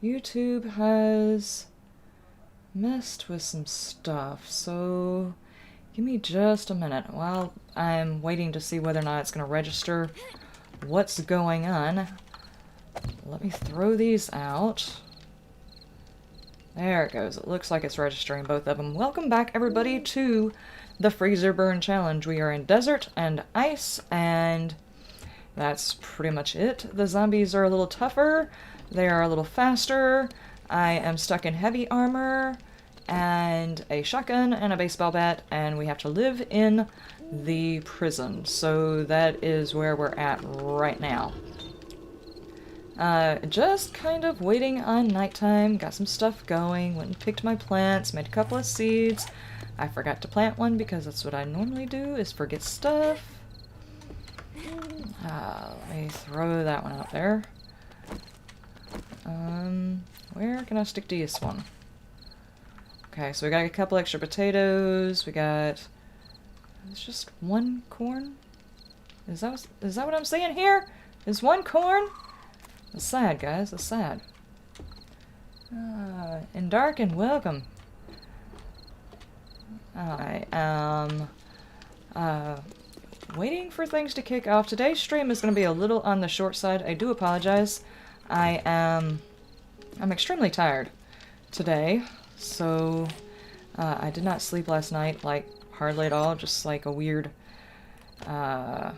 YouTube has messed with some stuff, so give me just a minute while I'm waiting to see whether or not it's going to register what's going on. Let me throw these out. There it goes. It looks like it's registering both of them. Welcome back, everybody, to the Freezer Burn Challenge. We are in desert and ice, and that's pretty much it. The zombies are a little tougher. They are a little faster. I am stuck in heavy armor and a shotgun and a baseball bat, and we have to live in the prison. So that is where we're at right now. Just kind of waiting on nighttime. Got some stuff going. Went and picked my plants. Made a couple of seeds. I forgot to plant one because that's what I normally do, is forget stuff. Let me throw that one out there. Where can I stick this one? Okay, so we got a couple extra potatoes. We got... It's just one corn? Is that what I'm seeing here? Is one corn? That's sad, guys. That's sad. And dark and welcome. I am waiting for things to kick off. Today's stream is going to be a little on the short side. I do apologize. I'm extremely tired today, so I did not sleep last night, like hardly at all. Just like a weird, I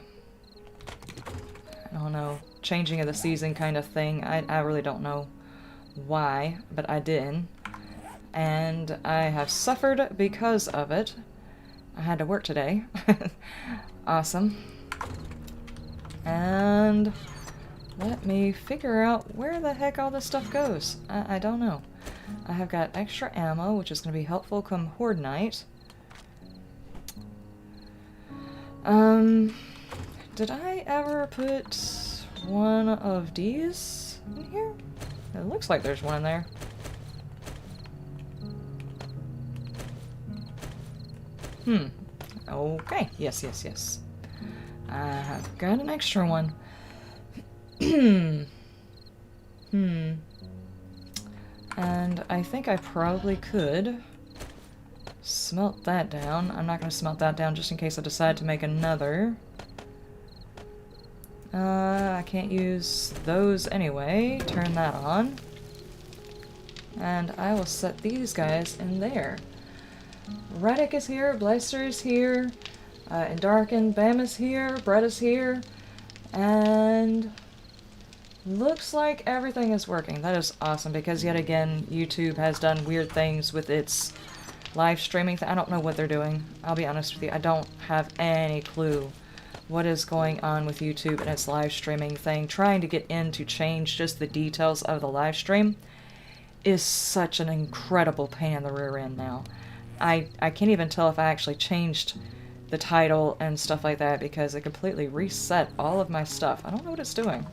don't know, changing of the season kind of thing. I really don't know why, but I did. And I have suffered because of it. I had to work today. Awesome. And let me figure out where the heck all this stuff goes. I don't know. I have got extra ammo, which is going to be helpful come Horde Night. Did I ever put one of these in here? It looks like there's one in there. Okay. Yes, yes, yes. I have got an extra one. And I think I probably could smelt that down. I'm not going to smelt that down just in case I decide to make another. I can't use those anyway. Turn that on. And I will set these guys in there. Radic is here, Blaster is here, and Darken, Bam is here, Brett is here, and looks like everything is working. That is awesome, because yet again, YouTube has done weird things with its live streaming. I don't know what they're doing. I'll be honest with you. I don't have any clue what is going on with YouTube and its live streaming thing. Trying to get in to change just the details of the live stream is such an incredible pain in the rear end now. I can't even tell if I actually changed the title and stuff like that because it completely reset all of my stuff. I don't know what it's doing.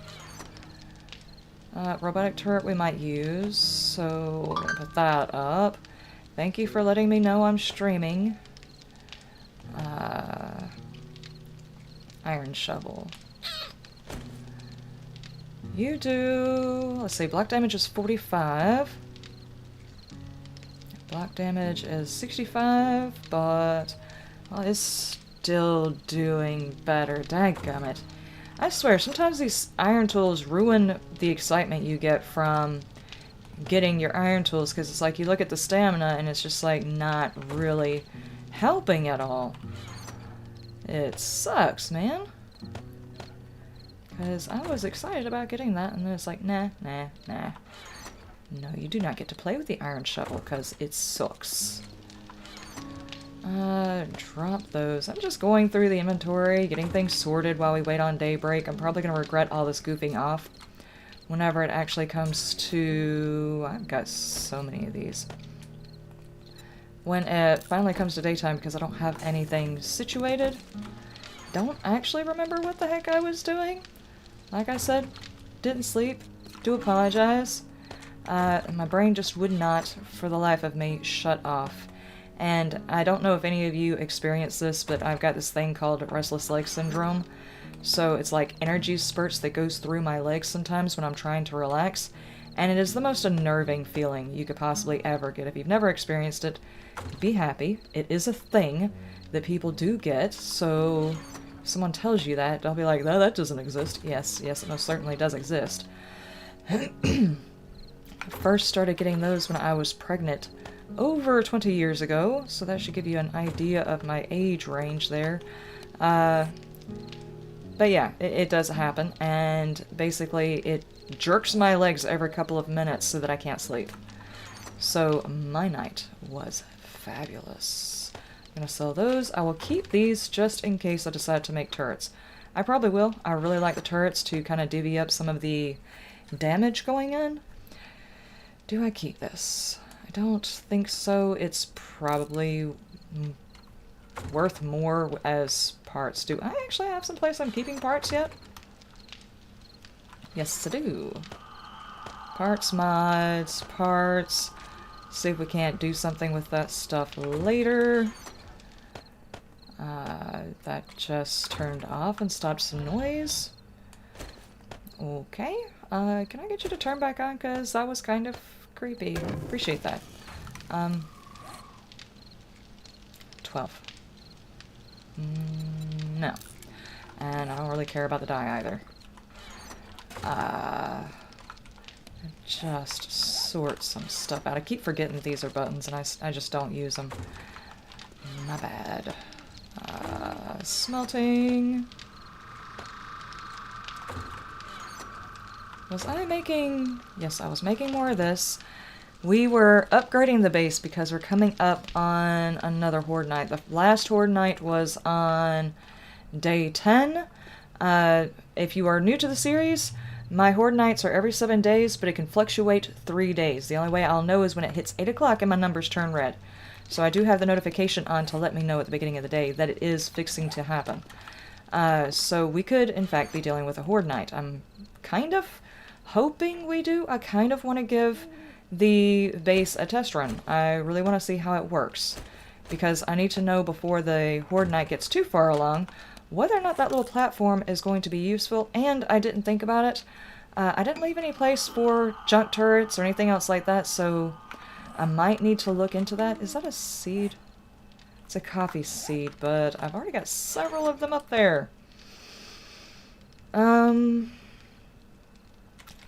Robotic turret we might use, so we're gonna put that up. Thank you for letting me know I'm streaming. Iron shovel. You do... Let's see, block damage is 45. Block damage is 65, but... Well, it's still doing better. Dadgummit. I swear, sometimes these iron tools ruin the excitement you get from getting your iron tools, because it's like you look at the stamina and it's just like not really helping at all. It sucks, man. Because I was excited about getting that, and then it's like, nah, nah, nah. No, you do not get to play with the iron shovel, because it sucks. Drop those. I'm just going through the inventory, getting things sorted while we wait on daybreak. I'm probably going to regret all this goofing off whenever it actually comes to... I've got so many of these. When it finally comes to daytime, because I don't have anything situated. Don't actually remember what the heck I was doing. Like I said, didn't sleep. Do apologize. My brain just would not, for the life of me, shut off. And I don't know if any of you experience this, but I've got this thing called restless leg syndrome. So it's like energy spurts that goes through my legs sometimes when I'm trying to relax. And it is the most unnerving feeling you could possibly ever get. If you've never experienced it, be happy. It is a thing that people do get, so if someone tells you that, don't be like, no, that doesn't exist. Yes, yes, it most certainly does exist. I first started getting those when I was pregnant over 20 years ago, so that should give you an idea of my age range there. But yeah, it does happen, and basically it jerks my legs every couple of minutes so that I can't sleep. So my night was fabulous. I'm gonna sell those. I will keep these just in case I decide to make turrets. I probably will. I really like the turrets to kind of divvy up some of the damage going in. Do I keep this? I don't think so. It's probably worth more as parts. Do I actually have some place I'm keeping parts yet? Yes, I do. Parts, mods, parts. See if we can't do something with that stuff later. That just turned off and stopped some noise. Okay. Can I get you to turn back on? Because that was kind of creepy. Appreciate that. 12. No. And I don't really care about the die either. Just sort some stuff out. I keep forgetting these are buttons and I just don't use them. My bad. Smelting. Was I making... Yes, I was making more of this. We were upgrading the base because we're coming up on another Horde Night. The last Horde Night was on day 10. If you are new to the series, my Horde Nights are every 7 days, but it can fluctuate 3 days. The only way I'll know is when it hits 8 o'clock and my numbers turn red. So I do have the notification on to let me know at the beginning of the day that it is fixing to happen. So we could, in fact, be dealing with a Horde Night. I'm kind of hoping we do. I kind of want to give the base a test run. I really want to see how it works, because I need to know before the Horde Night gets too far along whether or not that little platform is going to be useful, and I didn't think about it. I didn't leave any place for junk turrets or anything else like that, so I might need to look into that. Is that a seed? It's a coffee seed, but I've already got several of them up there.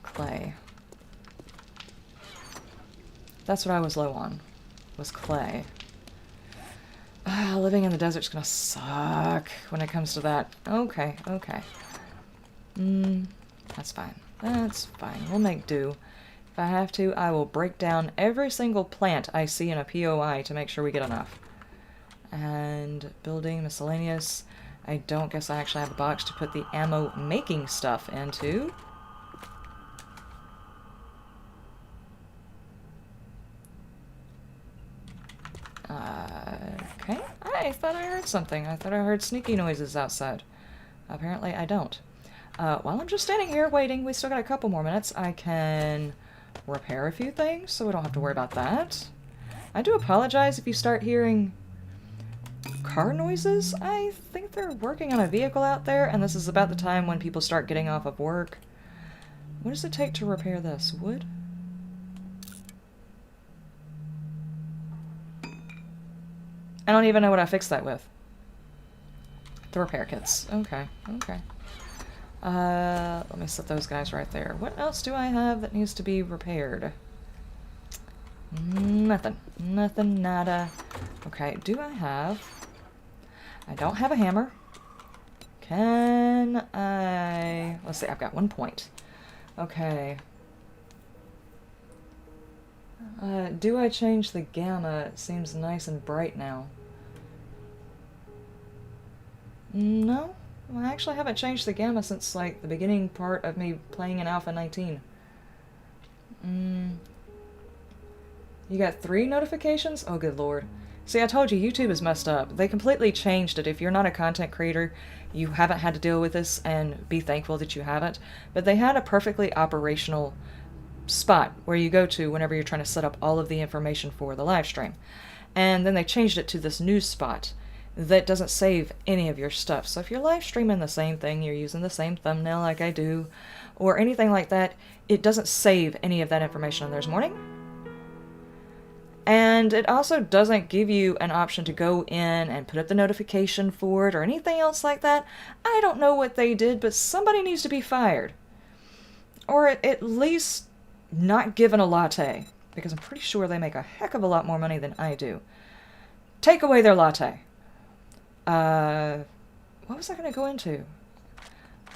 Clay. That's what I was low on, was clay. Living in the desert's gonna suck when it comes to that. Okay, okay. That's fine. That's fine. We'll make do. If I have to, I will break down every single plant I see in a POI to make sure we get enough. And building miscellaneous. I don't guess I actually have a box to put the ammo making stuff into. Okay. I thought I heard something. I thought I heard sneaky noises outside. Apparently I don't. While I'm just standing here waiting, we still got a couple more minutes, I can repair a few things so we don't have to worry about that. I do apologize if you start hearing car noises. I think they're working on a vehicle out there, and this is about the time when people start getting off of work. What does it take to repair this? Wood? I don't even know what I fixed that with. The repair kits. Okay, okay. Let me set those guys right there. What else do I have that needs to be repaired? Nothing. Nothing, nada. Okay, do I have... I don't have a hammer. Can I... Let's see, I've got 1 point. Okay. Do I change the gamma? It seems nice and bright now. No, I actually haven't changed the gamma since, like, the beginning part of me playing in Alpha 19. You got 3 notifications? Oh, good lord. See, I told you, YouTube is messed up. They completely changed it. If you're not a content creator, you haven't had to deal with this, and be thankful that you haven't. But they had a perfectly operational spot where you go to whenever you're trying to set up all of the information for the live stream. And then they changed it to this news spot that doesn't save any of your stuff. So if you're live streaming the same thing, you're using the same thumbnail like I do, or anything like that, it doesn't save any of that information on There's Morning. And it also doesn't give you an option to go in and put up the notification for it or anything else like that. I don't know what they did, but somebody needs to be fired. Or at least not given a latte, because I'm pretty sure they make a heck of a lot more money than I do. Take away their latte. What was I going to go into?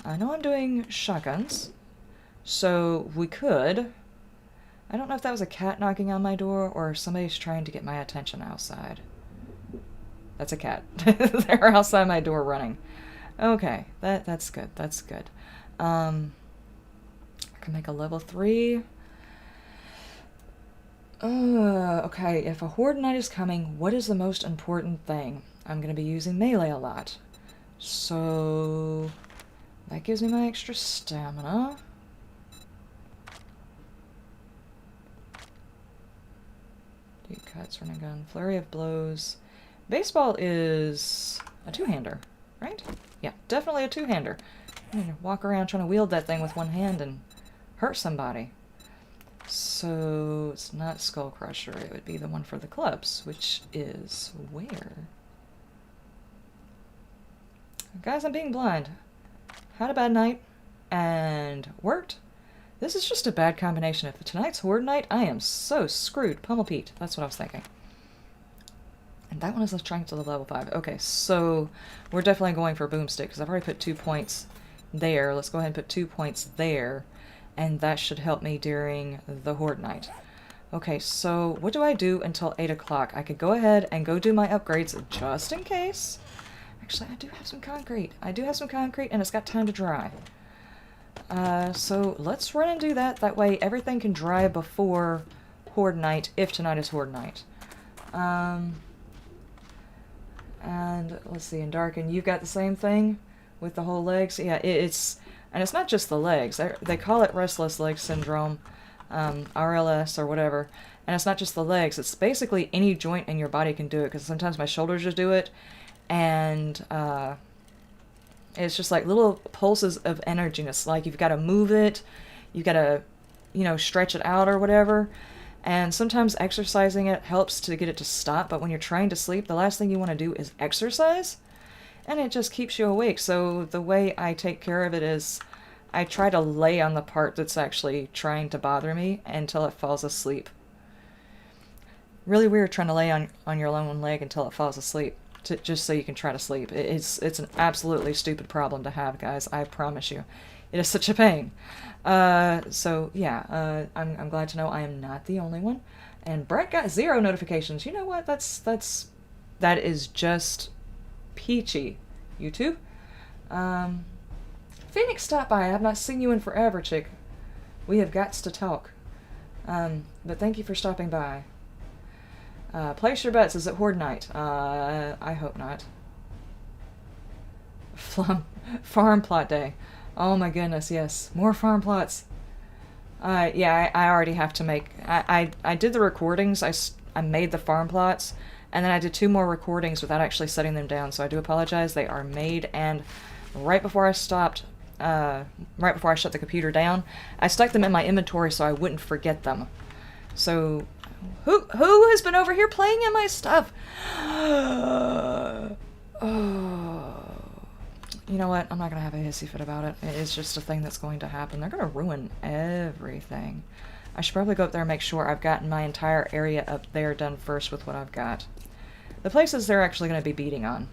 I know I'm doing shotguns, so we could... I don't know if that was a cat knocking on my door or somebody's trying to get my attention outside. That's a cat. They're outside my door running. Okay, that's good. That's good. I can make a level 3. Okay, if a horde night is coming, what is the most important thing? I'm going to be using melee a lot. So that gives me my extra stamina. Deep cuts, running gun, flurry of blows. Baseball is a two-hander, right? Yeah, definitely a two-hander. You know, walk around trying to wield that thing with one hand and hurt somebody. So it's not Skull Crusher, it would be the one for the clubs, which is where? Guys, I'm being blind. Had a bad night and worked. This is just a bad combination. If tonight's horde night, I am so screwed. Pummel Pete. That's what I was thinking. And that one is strength to the level 5. Okay, so we're definitely going for Boomstick, because I've already put 2 points there. Let's go ahead and put 2 points there, and that should help me during the horde night. Okay, so what do I do until 8 o'clock? I could go ahead and go do my upgrades just in case. Actually, I do have some concrete. I do have some concrete, and it's got time to dry. So let's run and do that. That way everything can dry before horde night, if tonight is horde night. And let's see, in darken, you've got the same thing with the whole legs. Yeah, it's not just the legs. They call it restless leg syndrome, RLS or whatever. And it's not just the legs. It's basically any joint in your body can do it, because sometimes my shoulders just do it. And it's just like little pulses of energiness. Like you've got to move it, you've got to, you know, stretch it out or whatever. And sometimes exercising it helps to get it to stop. But when you're trying to sleep, the last thing you want to do is exercise. And it just keeps you awake. So the way I take care of it is I try to lay on the part that's actually trying to bother me until it falls asleep. Really weird trying to lay on your own leg until it falls asleep. Just so you can try to sleep. It's an absolutely stupid problem to have, guys. I promise you. It is such a pain. So, yeah. I'm glad to know I am not the only one. And Brett got 0 notifications. You know what? That is just peachy. YouTube. Phoenix, stop by. I have not seen you in forever, chick. We have got to talk. But thank you for stopping by. Place your bets. Is it horde night? I hope not. Farm plot day. Oh my goodness, yes. More farm plots. Yeah, I already have to make... I did the recordings. I made the farm plots. And then I did 2 more recordings without actually setting them down. So I do apologize. They are made. And right before I stopped... right before I shut the computer down, I stuck them in my inventory so I wouldn't forget them. So... Who has been over here playing in my stuff? Oh. You know what? I'm not going to have a hissy fit about it. It's just a thing that's going to happen. They're going to ruin everything. I should probably go up there and make sure I've gotten my entire area up there done first with what I've got. The places they're actually going to be beating on.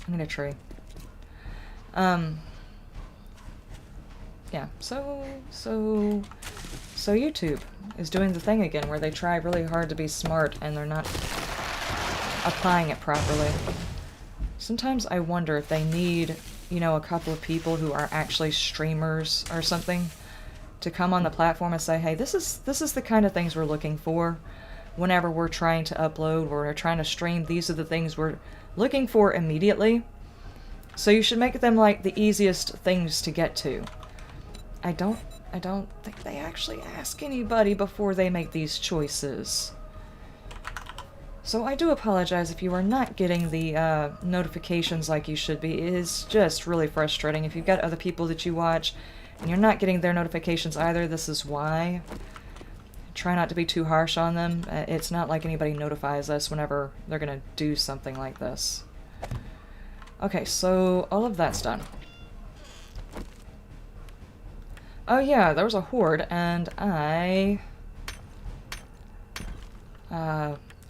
I need a tree. Yeah, so YouTube is doing the thing again where they try really hard to be smart and they're not applying it properly. Sometimes I wonder if they need, you know, a couple of people who are actually streamers or something to come on the platform and say, hey, this is the kind of things we're looking for whenever we're trying to upload or we're trying to stream. These are the things we're looking for immediately. So you should make them like the easiest things to get to. I don't think they actually ask anybody before they make these choices. So I do apologize if you are not getting the notifications like you should be. It is just really frustrating. If you've got other people that you watch and you're not getting their notifications either, this is why. Try not to be too harsh on them. It's not like anybody notifies us whenever they're gonna do something like this. Okay, so all of that's done. Oh yeah, there was a horde, and I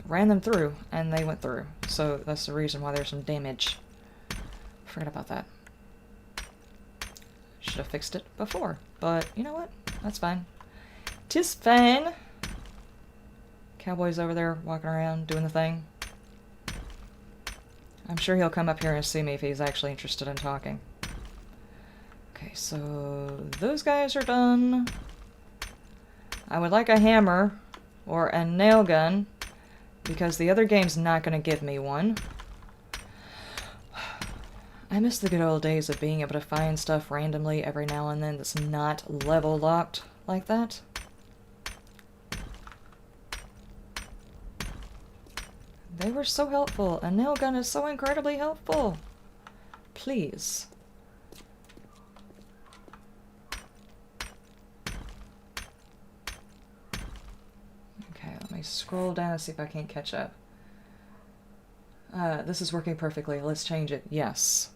ran them through, and they went through. So that's the reason why there's some damage. Forgot about that. Should have fixed it before, but you know what? That's fine. 'Tis fine. Cowboy's over there walking around doing the thing. I'm sure he'll come up here and see me if he's actually interested in talking. Okay, so those guys are done. I would like a hammer or a nail gun because the other game's not going to give me one. I miss the good old days of being able to find stuff randomly every now and then that's not level locked like that. They were so helpful. A nail gun is so incredibly helpful. Please. Okay, let me scroll down and see if I can't catch up. This is working perfectly. Let's change it. Yes.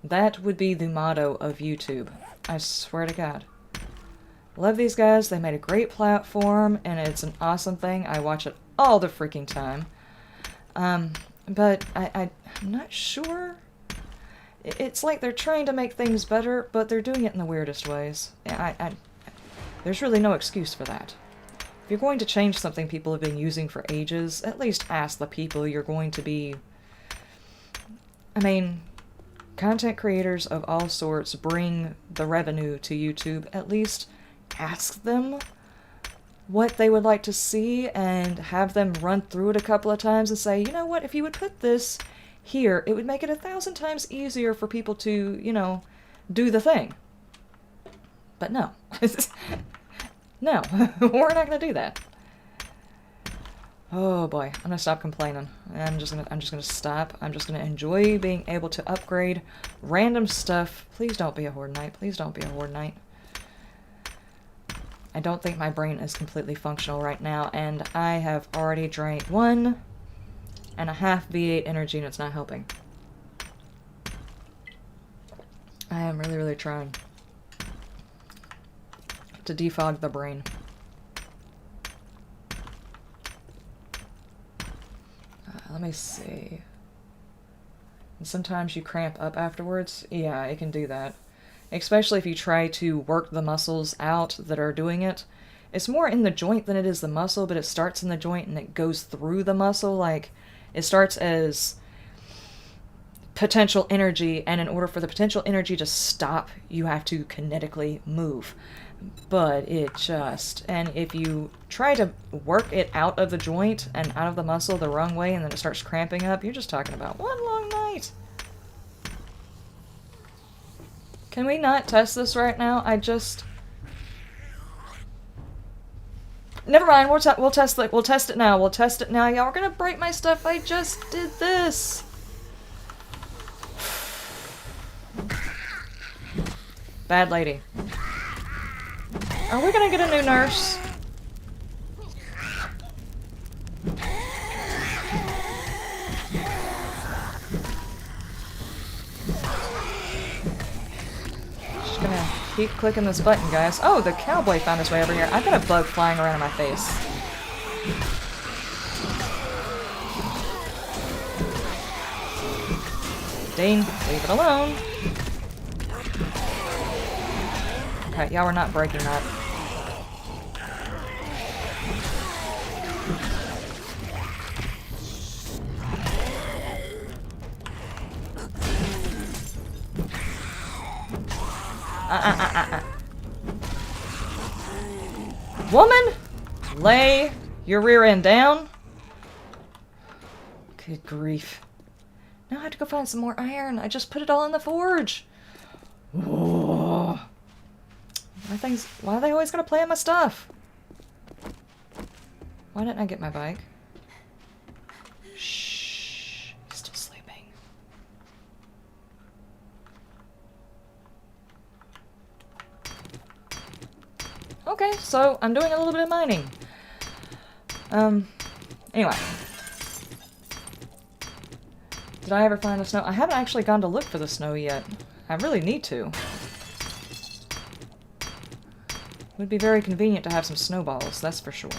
That would be the motto of YouTube. I swear to God. Love these guys. They made a great platform, and it's an awesome thing. I watch it all the freaking time. But I'm not sure. It's like they're trying to make things better, but they're doing it in the weirdest ways. There's really no excuse for that. If you're going to change something people have been using for ages, at least ask the people you're going to be... I mean, content creators of all sorts bring the revenue to YouTube. At least ask them what they would like to see and have them run through it a couple of times and say, you know what, if you would put this here, it would make it 1,000 times easier for people to, you know, do the thing. But no. No, we're not gonna do that. Oh boy, I'm gonna stop complaining. I'm just gonna stop. I'm just gonna enjoy being able to upgrade random stuff. Please don't be a Horde Knight. Please don't be a Horde Knight. I don't think my brain is completely functional right now, and I have already drank 1.5 V8 energy, and it's not helping. I am really, really trying to defog the brain. Let me see. And sometimes you cramp up afterwards. Yeah, it can do that. Especially if you try to work the muscles out that are doing it. It's more in the joint than it is the muscle, but it starts in the joint and it goes through the muscle. Like, it starts as potential energy, and in order for the potential energy to stop, you have to kinetically move. But it just... And if you try to work it out of the joint and out of the muscle the wrong way and then it starts cramping up, you're just talking about one long night. Can we not test this right now? Never mind, we'll test it. We'll test it now. We'll test it now. Y'all are gonna break my stuff. I just did this. Bad lady. Are we gonna get a new nurse? Just gonna keep clicking this button, guys. Oh, the cowboy found his way over here. I've got a bug flying around in my face. Dean, leave it alone. Okay, y'all are not breaking that. Woman, lay your rear end down. Good grief. Now I have to go find some more iron. I just put it all in the forge. Whoa. Why are they always gonna play on my stuff? Why didn't I get my bike? Shh. He's still sleeping. Okay, so I'm doing a little bit of mining. Anyway. Did I ever find the snow? I haven't actually gone to look for the snow yet. I really need to. It would be very convenient to have some snowballs, that's for sure.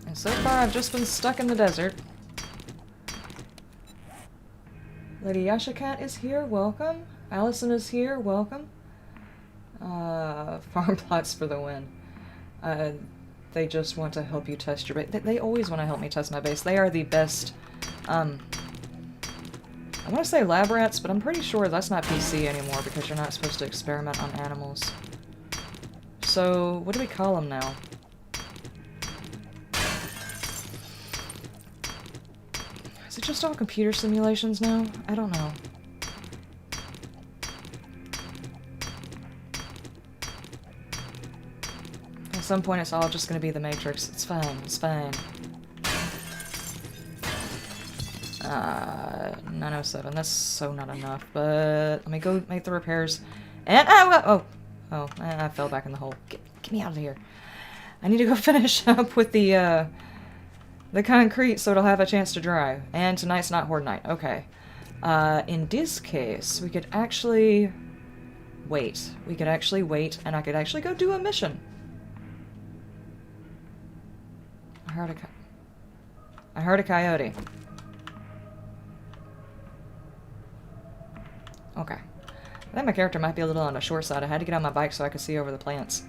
And so far I've just been stuck in the desert. Lady Yashakat is here, welcome. Allison is here, welcome. Farm plots for the win. They just want to help you test your base. They always want to help me test my base. They are the best, I want to say lab rats, but I'm pretty sure that's not PC anymore because you're not supposed to experiment on animals. So, what do we call them now? Is it just all computer simulations now? I don't know. At some point it's all just going to be the Matrix. It's fine, it's fine. 907, that's so not enough, but let me go make the repairs. And, I fell back in the hole. Get me out of here. I need to go finish up with the concrete so it'll have a chance to dry. And tonight's not Horde night. Okay. In this case, we could actually wait. We could actually wait, and I could actually go do a mission. I heard a coyote. Okay. I think my character might be a little on the short side. I had to get on my bike so I could see over the plants.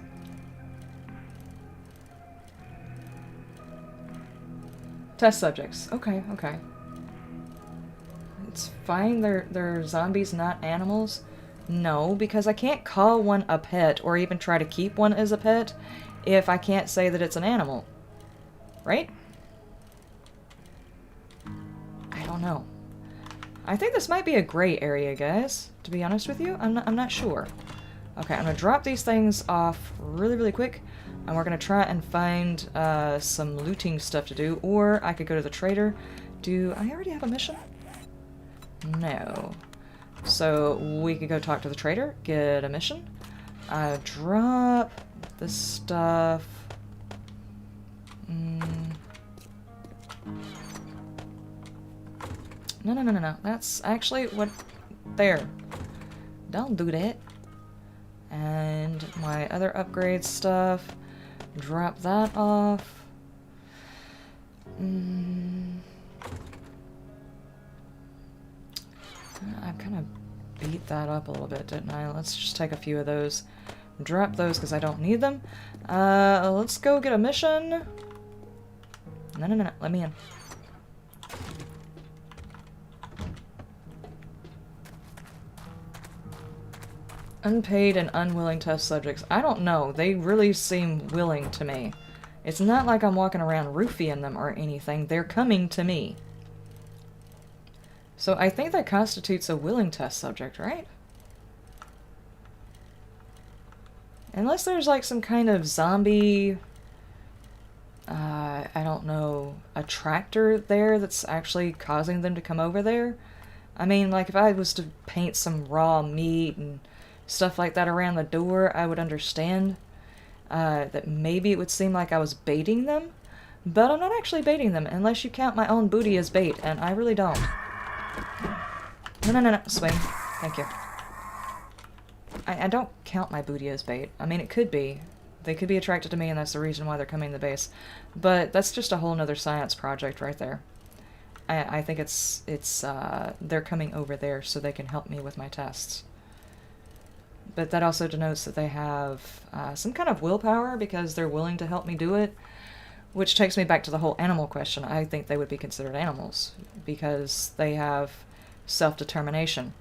Test subjects. Okay, okay. It's fine. They're zombies, not animals. No, because I can't call one a pet or even try to keep one as a pet if I can't say that it's an animal. Right? I don't know. I think this might be a gray area, guys. To be honest with you, I'm not sure. Okay, I'm gonna drop these things off really quick, and we're gonna try and find some looting stuff to do, or I could go to the trader. Do I already have a mission? No. So we could go talk to the trader, get a mission. Drop the stuff. No. That's actually what... There. Don't do that. And my other upgrade stuff. Drop that off. I kind of beat that up a little bit, didn't I? Let's just take a few of those. Drop those because I don't need them. Let's go get a mission. No. Let me in. Unpaid and unwilling test subjects. I don't know. They really seem willing to me. It's not like I'm walking around roofing them or anything. They're coming to me. So I think that constitutes a willing test subject, right? Unless there's like some kind of zombie... I don't know, attractor there that's actually causing them to come over there. I mean, like if I was to paint some raw meat and stuff like that around the door, I would understand that maybe it would seem like I was baiting them, but I'm not actually baiting them unless you count my own booty as bait, and I really don't. No, swing. Thank you. I don't count my booty as bait. I mean, it could be. They could be attracted to me, and that's the reason why they're coming to the base. But that's just a whole nother science project right there. I think it's they're coming over there so they can help me with my tests. But that also denotes that they have some kind of willpower because they're willing to help me do it, which takes me back to the whole animal question. I think they would be considered animals because they have self-determination.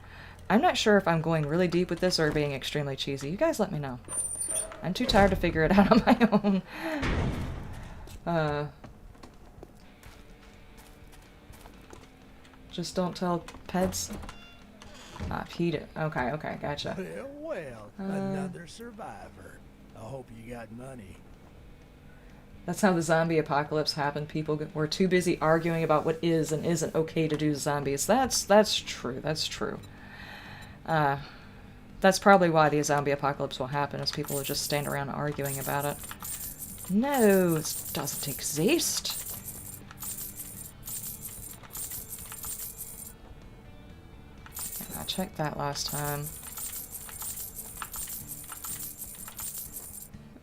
I'm not sure if I'm going really deep with this or being extremely cheesy. You guys let me know. I'm too tired to figure it out on my own. Just don't tell pets. Peter. Okay, okay, gotcha. Well, another survivor. I hope you got money. That's how the zombie apocalypse happened. People were too busy arguing about what is and isn't okay to do to zombies. That's true. That's true. That's probably why the zombie apocalypse will happen, is people will just stand around arguing about it. No, it doesn't exist. I checked that last time.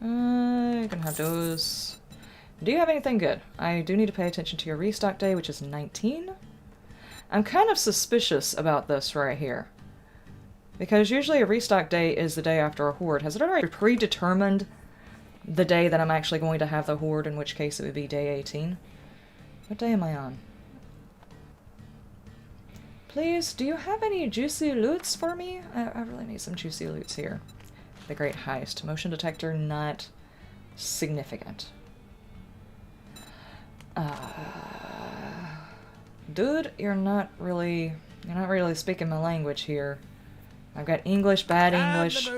You can have those. Do you have anything good? I do need to pay attention to your restock day, which is 19. I'm kind of suspicious about this right here. Because usually a restock day is the day after a horde. Has it already predetermined the day that I'm actually going to have the horde, in which case it would be day 18? What day am I on? Please, do you have any juicy loots for me? I really need some juicy loots here. The Great Heist. Motion detector, not significant. Dude, you're not really speaking my language here. I've got English, bad English,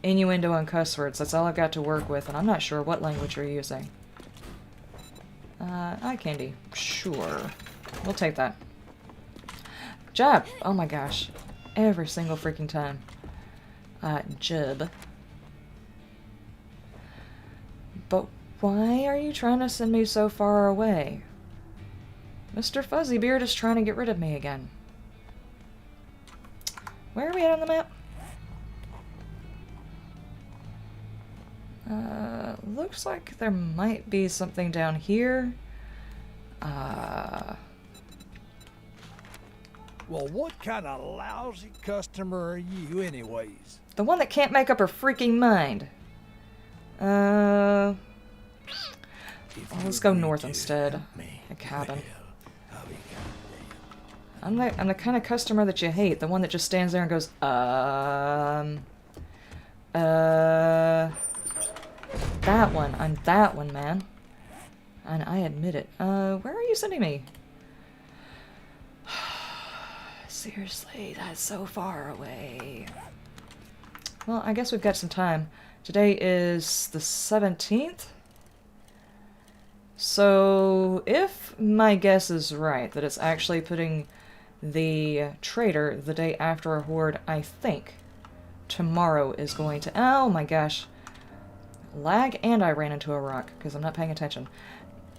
innuendo, and cuss words. That's all I've got to work with, and I'm not sure what language you're using. Eye candy. Sure. We'll take that. Jab! Oh my gosh. Every single freaking time. Jib. But why are you trying to send me so far away? Mr. Fuzzybeard is trying to get rid of me again. Where are we at on the map? Looks like there might be something down here. Well, what kind of lousy customer are you anyways? The one that can't make up her freaking mind. Well, let's go north instead. A cabin. I'm the kind of customer that you hate. The one that just stands there and goes, that one. I'm that one, man. And I admit it. Where are you sending me? Seriously, that's so far away. Well, I guess we've got some time. Today is the 17th. So, if my guess is right, that it's actually putting the trader the day after a horde, I think tomorrow is going to... Oh my gosh. Lag, and I ran into a rock, because I'm not paying attention.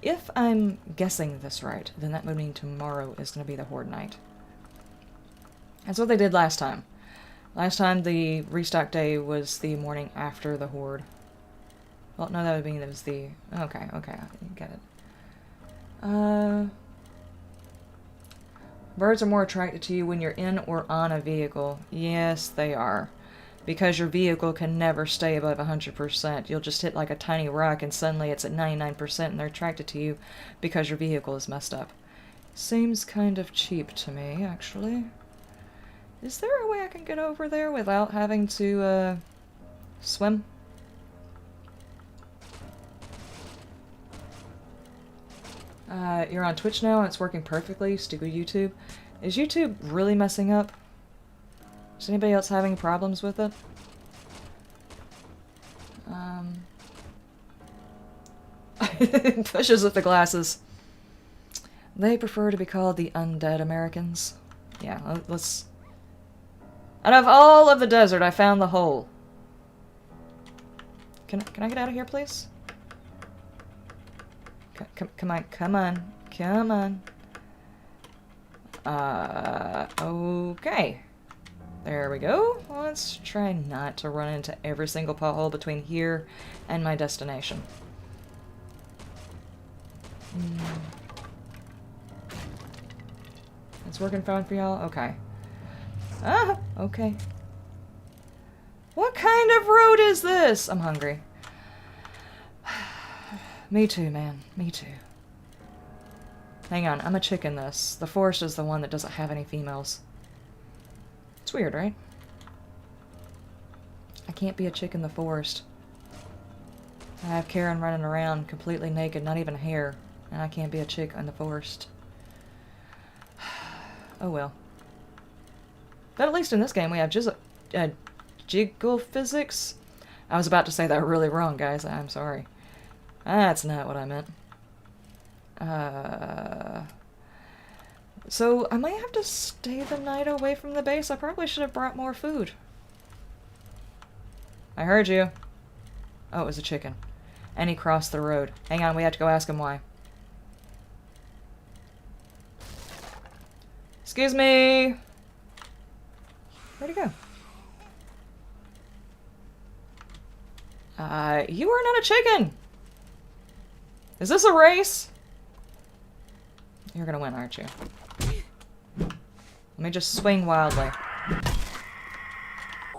If I'm guessing this right, then that would mean tomorrow is going to be the horde night. That's what they did last time. Last time the restock day was the morning after the horde. Well, no, that would mean it was the... Okay, okay, I get it. Birds are more attracted to you when you're in or on a vehicle. Yes, they are. Because your vehicle can never stay above 100%. You'll just hit like a tiny rock and suddenly it's at 99% and they're attracted to you because your vehicle is messed up. Seems kind of cheap to me, actually. Is there a way I can get over there without having to, swim? You're on Twitch now and it's working perfectly. Stupid YouTube. Is YouTube really messing up? Is anybody else having problems with it? Pushes with the glasses. They prefer to be called the undead Americans. Yeah, let's... Out of all of the desert, I found the hole. Can I get out of here, please? Come on. Okay. There we go. Let's try not to run into every single pothole between here and my destination. It's working fine for y'all? Okay. Ah, okay. What kind of road is this? I'm hungry. Me too, man. Me too. Hang on, I'm a chick in this. The forest is the one that doesn't have any females. It's weird, right? I can't be a chick in the forest. I have Karen running around completely naked, not even hair, and I can't be a chick in the forest. Oh well. But at least in this game we have just jiggle physics. I was about to say that really wrong, guys. I'm sorry. That's not what I meant. So I might have to stay the night away from the base. I probably should have brought more food. I heard you. Oh, it was a chicken. And he crossed the road. Hang on, we have to go ask him why. Excuse me! Where'd he go? You are not a chicken! Is this a race? You're gonna win, aren't you? Let me just swing wildly.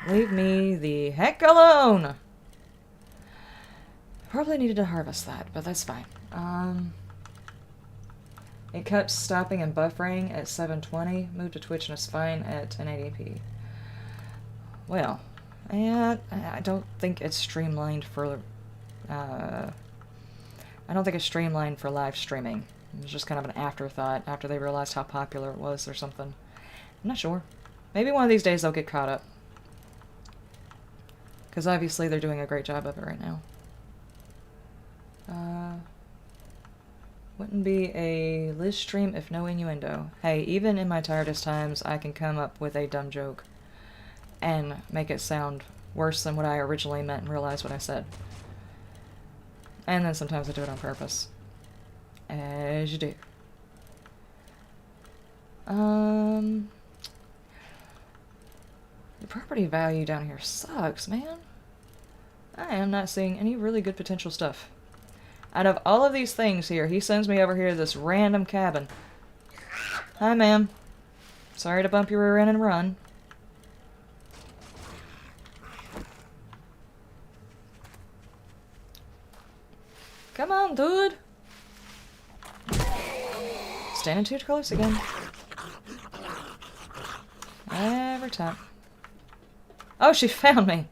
Leave me the heck alone! Probably needed to harvest that, but that's fine. It kept stopping and buffering at 720. Moved to Twitch and it's fine at 1080p. Well, yeah, I don't think it's streamlined for... I don't think it's streamlined for live streaming. It was just kind of an afterthought after they realized how popular it was or something. I'm not sure. Maybe one of these days they'll get caught up. Because obviously they're doing a great job of it right now. Wouldn't be a Livestream if no innuendo. Hey, even in my tiredest times, I can come up with a dumb joke and make it sound worse than what I originally meant and realize what I said. And then sometimes I do it on purpose. As you do. The property value down here sucks, man. I am not seeing any really good potential stuff. Out of all of these things here, he sends me over here to this random cabin. Hi, ma'am. Sorry to bump your rear end and run. Come on, dude. Standing too close again. Every time. Oh, she found me.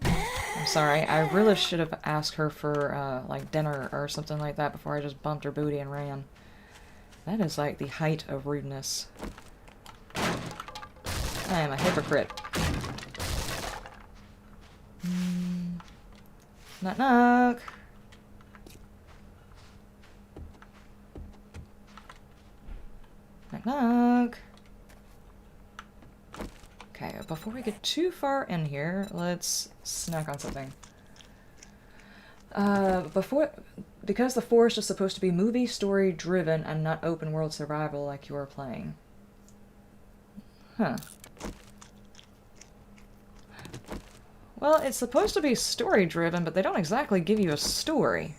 I'm sorry. I really should have asked her for, like, dinner or something like that before I just bumped her booty and ran. That is, like, the height of rudeness. I am a hypocrite. Knock knock. Knock knock. Okay, before we get too far in here, let's snack on something. Because the forest is supposed to be movie story driven and not open world survival like you are playing. Huh. Well, it's supposed to be story driven, but they don't exactly give you a story.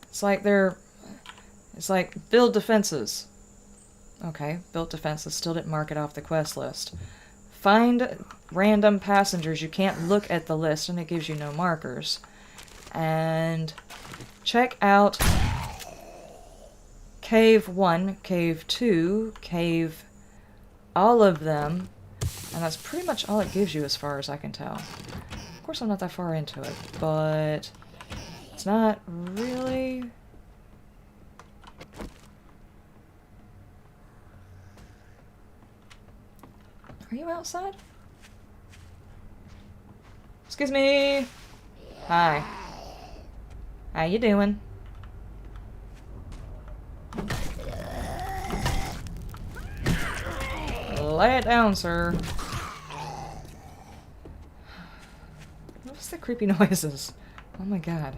It's like build defenses. Okay, built defenses, still didn't mark it off the quest list. Find random passengers. You can't look at the list and it gives you no markers. And check out Cave 1, Cave 2, Cave... all of them. And that's pretty much all it gives you as far as I can tell. Of course I'm not that far into it, but... it's not really... Are you outside? Excuse me! Hi. How you doing? Lay it down, sir. What's the creepy noises? Oh my god.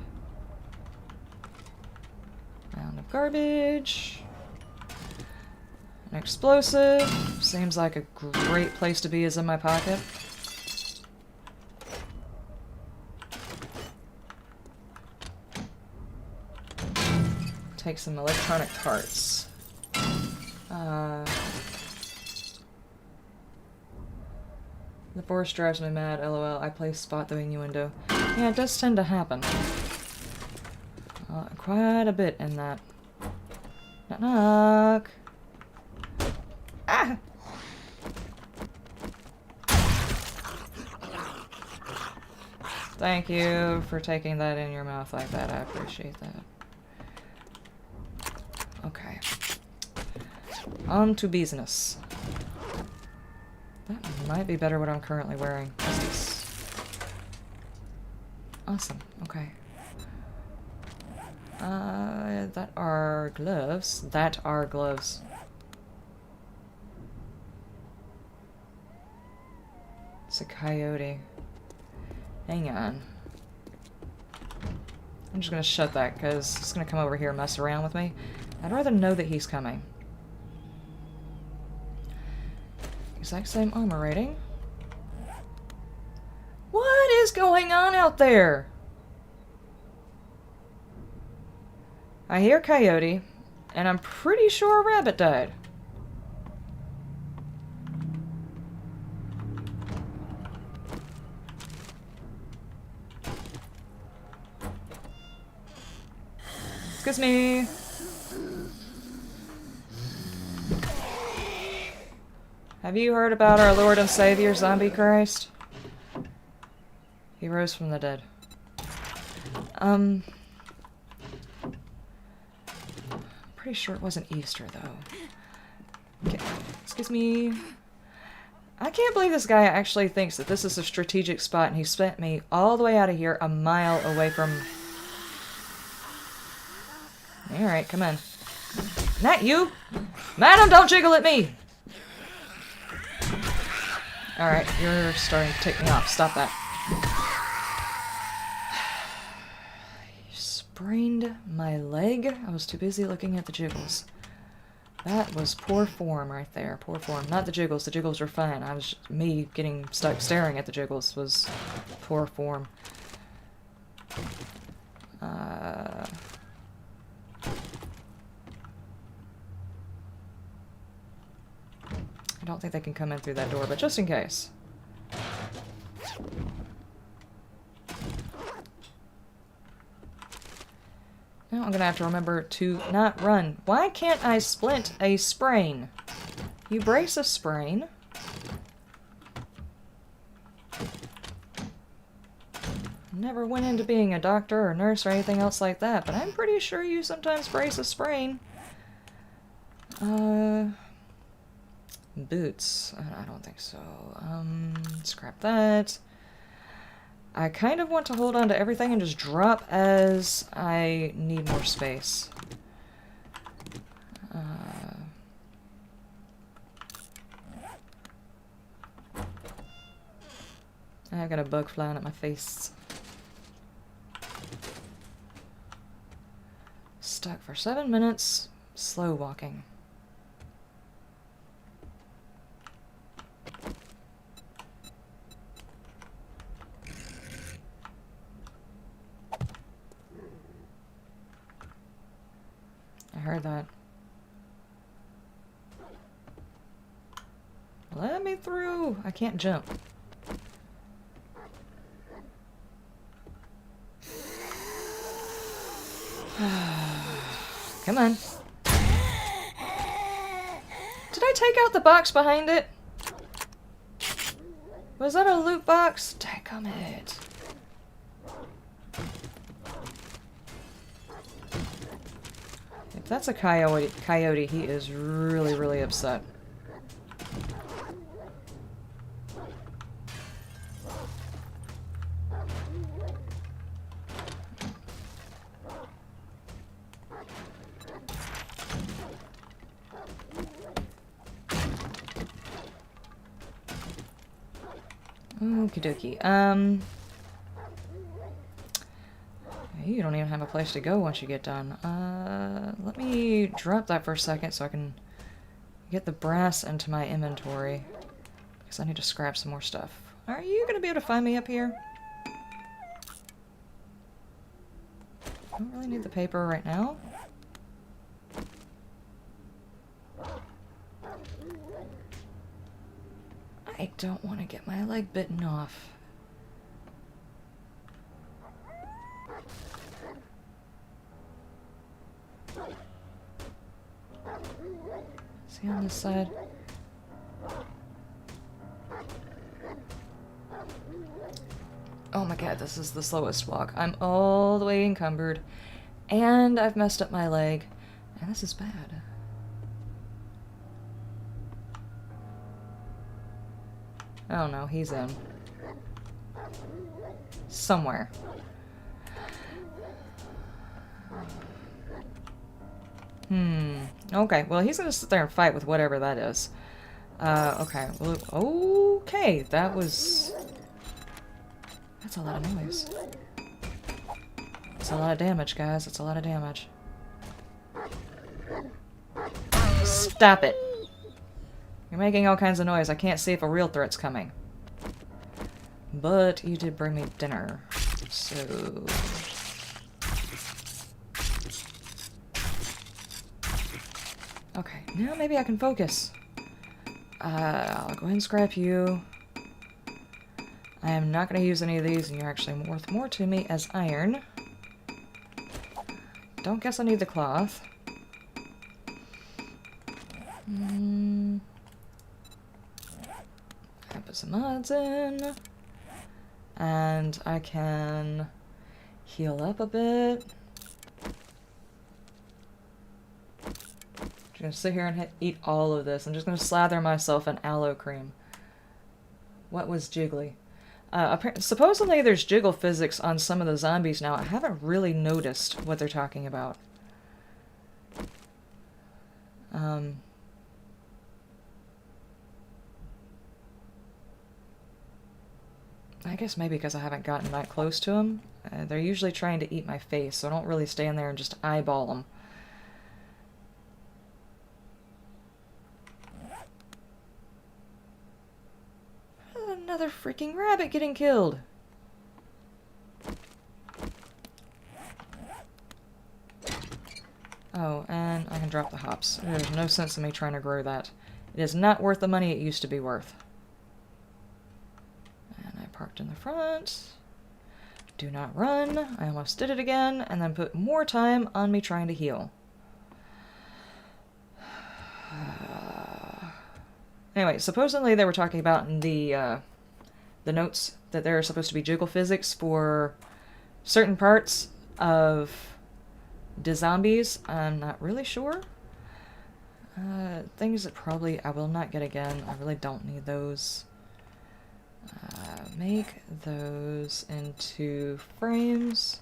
Mound of garbage. An explosive. Seems like a great place to be is in my pocket. Take some electronic parts. The forest drives me mad, lol. I play spot the innuendo. Yeah, it does tend to happen. Quite a bit in that. Knock knock. Ah! Thank you for taking that in your mouth like that. I appreciate that. Okay. On to business. That might be better what I'm currently wearing. What's this? Awesome. Okay. That are gloves. That are gloves. It's a coyote. Hang on. I'm just gonna shut that because he's gonna come over here and mess around with me. I'd rather know that he's coming. Exact same armor rating. What is going on out there? I hear coyote, and I'm pretty sure a rabbit died. Excuse me. Have you heard about our Lord and Savior, Zombie Christ? He rose from the dead. Pretty sure it wasn't Easter, though. Okay. Excuse me. I can't believe this guy actually thinks that this is a strategic spot, and he spent me all the way out of here a mile away from... Alright, come on. Not you! Madam, don't jiggle at me! Alright, you're starting to take me off. Stop that. You sprained my leg? I was too busy looking at the jiggles. That was poor form right there. Poor form. Not the jiggles. The jiggles were fine. I was... Me getting stuck staring at the jiggles was poor form. I don't think they can come in through that door, but just in case. Now I'm gonna have to remember to not run. Why can't I splint a sprain? You brace a sprain. Never went into being a doctor or nurse or anything else like that, but I'm pretty sure you sometimes brace a sprain. Boots. I don't think so. Scrap that. I kind of want to hold on to everything and just drop as I need more space. I've got a bug flying at my face. Stuck for 7 minutes. Slow walking. I heard that. Let me through! I can't jump. Come on. Did I take out the box behind it? Was that a loot box? Dadgummit. If that's a coyote, he is really, really upset. Okie dokie. You don't even have a place to go once you get done. Let me drop that for a second so I can get the brass into my inventory. Because I need to scrap some more stuff. Are you going to be able to find me up here? I don't really need the paper right now. I don't want to get my leg bitten off. See on this side? Oh my god, this is the slowest walk. I'm all the way encumbered, and I've messed up my leg, and this is bad. Oh no, he's in. Somewhere. Okay, well, he's gonna sit there and fight with whatever that is. Okay. Well, okay, that was... That's a lot of noise. That's a lot of damage, guys. That's a lot of damage. Stop it! You're making all kinds of noise. I can't see if a real threat's coming. But you did bring me dinner, so... Okay, now maybe I can focus. I'll go ahead and scrap you. I am not going to use any of these, and you're actually worth more to me as iron. Don't guess I need the cloth. I put some mods in. And I can heal up a bit. I'm gonna sit here and eat all of this. I'm just gonna slather myself in aloe cream. What was jiggly? Supposedly there's jiggle physics on some of the zombies now. I haven't really noticed what they're talking about. I guess maybe because I haven't gotten that close to them. They're usually trying to eat my face, so I don't really stand there and just eyeball them. Another freaking rabbit getting killed. Oh, and I can drop the hops. There's no sense in me trying to grow that. It is not worth the money it used to be worth. And I parked in the front. Do not run. I almost did it again, and then put more time on me trying to heal. Anyway, supposedly they were talking about in the notes that there are supposed to be jiggle physics for certain parts of the zombies. I'm not really sure. Things that probably I will not get again. I really don't need those. Make those into frames.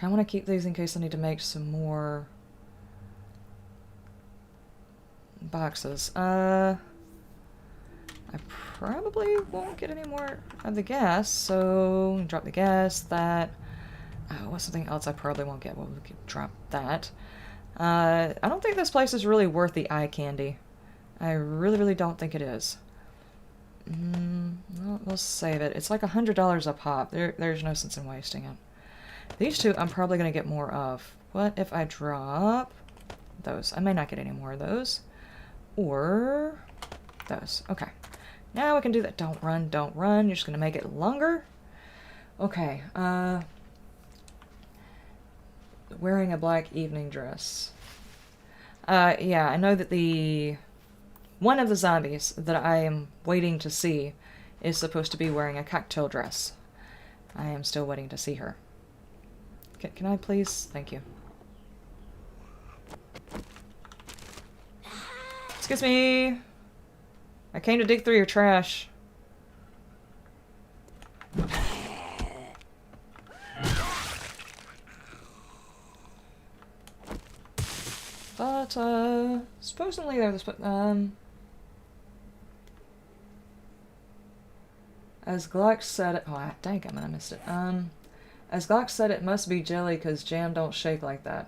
I want to keep these in case I need to make some more boxes. I probably won't get any more of the gas, so drop the gas, that. What's something else I probably won't get? Well, we could drop that. I don't think this place is really worth the eye candy. I really don't think it is. Well, we'll save it. It's like $100 a pop. There's no sense in wasting it. These two I'm probably going to get more of. What if I drop those? I may not get any more of those. Or those. Okay. Now we can do that. Don't run, don't run. You're just going to make it longer. Okay. Wearing a black evening dress. Yeah, I know that one of the zombies that I am waiting to see is supposed to be wearing a cocktail dress. I am still waiting to see her. Can I please? Thank you. Excuse me! I came to dig through your trash. But, supposedly there was, as Glock said it, oh, dang, I missed it. As Glock said, it must be jelly because jam don't shake like that.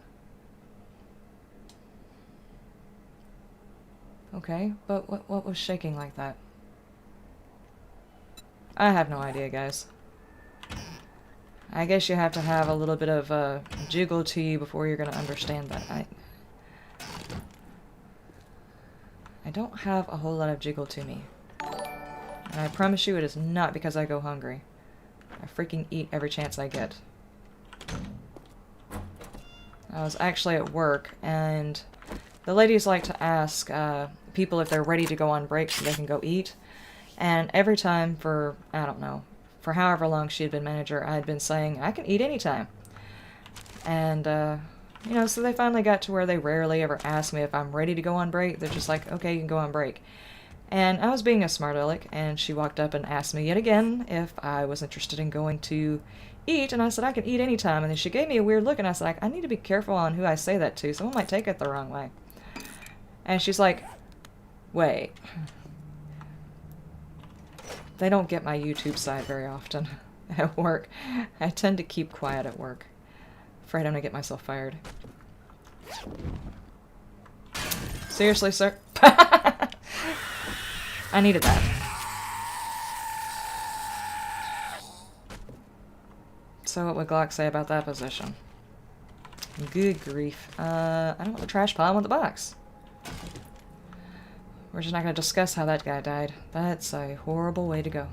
Okay, but what was shaking like that? I have no idea, guys. I guess you have to have a little bit of jiggle to you before you're gonna understand that. I don't have a whole lot of jiggle to me. And I promise you it is not because I go hungry. I freaking eat every chance I get. I was actually at work, and the ladies like to ask people if they're ready to go on break so they can go eat. And every time for, I don't know, for however long she had been manager, I had been saying, I can eat anytime. And, you know, so they finally got to where they rarely ever ask me if I'm ready to go on break. They're just like, okay, you can go on break. And I was being a smart aleck, and she walked up and asked me yet again if I was interested in going to eat, and I said I can eat anytime, and then she gave me a weird look, and I said, like, I need to be careful on who I say that to, someone might take it the wrong way. And she's like, wait. They don't get my YouTube side very often at work. I tend to keep quiet at work. Afraid I'm gonna get myself fired. Seriously, sir? I needed that. So what would Glock say about that position? Good grief. I don't want the trash pile, I want the box. We're just not going to discuss how that guy died. That's a horrible way to go.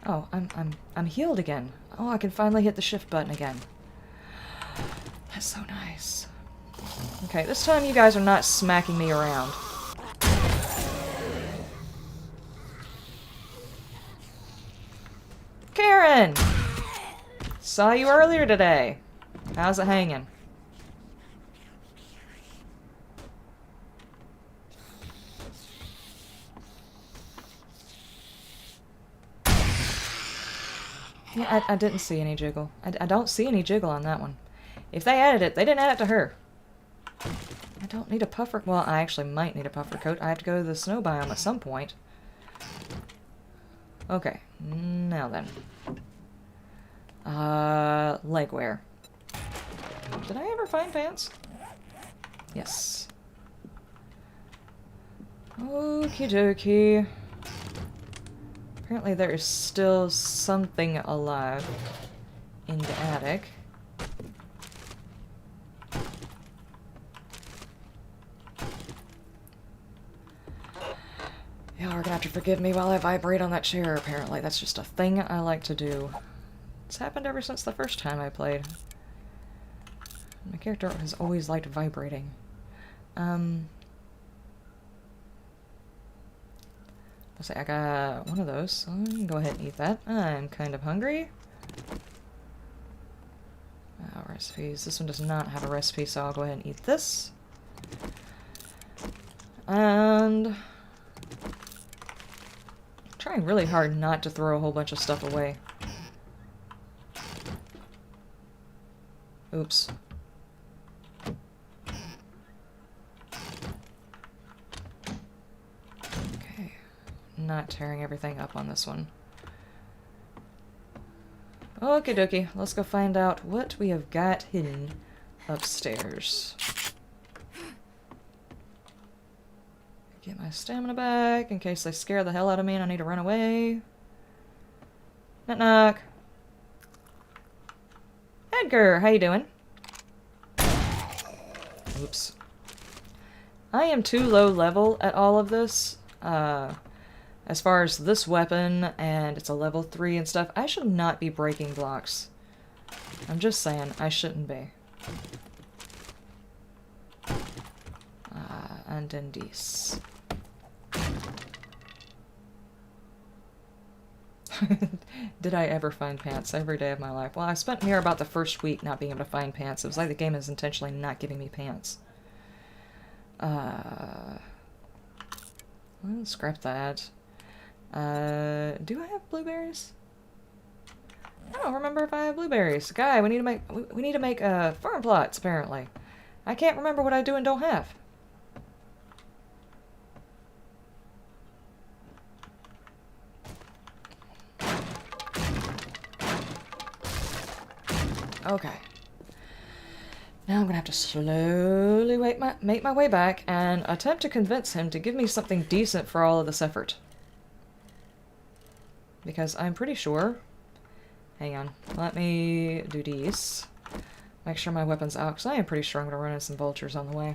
Oh, I'm healed again. Oh, I can finally hit the shift button again. That's so nice. Okay, this time you guys are not smacking me around. Karen! Saw you earlier today. How's it hanging? Yeah, I didn't see any jiggle. I don't see any jiggle on that one. If they added it, they didn't add it to her. I don't need a puffer... Well, I actually might need a puffer coat. I have to go to the snow biome at some point. Okay, now then. Leg wear. Did I ever find pants? Yes. Okie dokie. Apparently there is still something alive in the attic. Y'all are gonna have to forgive me while I vibrate on that chair, apparently. That's just a thing I like to do. It's happened ever since the first time I played. My character has always liked vibrating. Let's say I got one of those, so I can go ahead and eat that. I'm kind of hungry. Recipes. This one does not have a recipe, so I'll go ahead and eat this. And... trying really hard not to throw a whole bunch of stuff away. Oops. Okay. Not tearing everything up on this one. Okie dokie. Let's go find out what we have got hidden upstairs. Get my stamina back in case they scare the hell out of me and I need to run away. Knock knock. Edgar, how you doing? Oops. I am too low level at all of this. As far as this weapon, and it's a level 3 and stuff, I should not be breaking blocks. I'm just saying, I shouldn't be. And Indies. Did I ever find pants? Every day of my life. Well, I spent near about the first week not being able to find pants. It was like the game is intentionally not giving me pants. Well, scrap that. Do I have blueberries? I don't remember if I have blueberries. Guy, we need to make farm plots, apparently. I can't remember what I do and don't have. Okay. Now I'm gonna have to slowly make my way back and attempt to convince him to give me something decent for all of this effort. Because I'm pretty sure... Hang on. Let me do these. Make sure my weapon's out, because I am pretty sure I'm gonna run into some vultures on the way.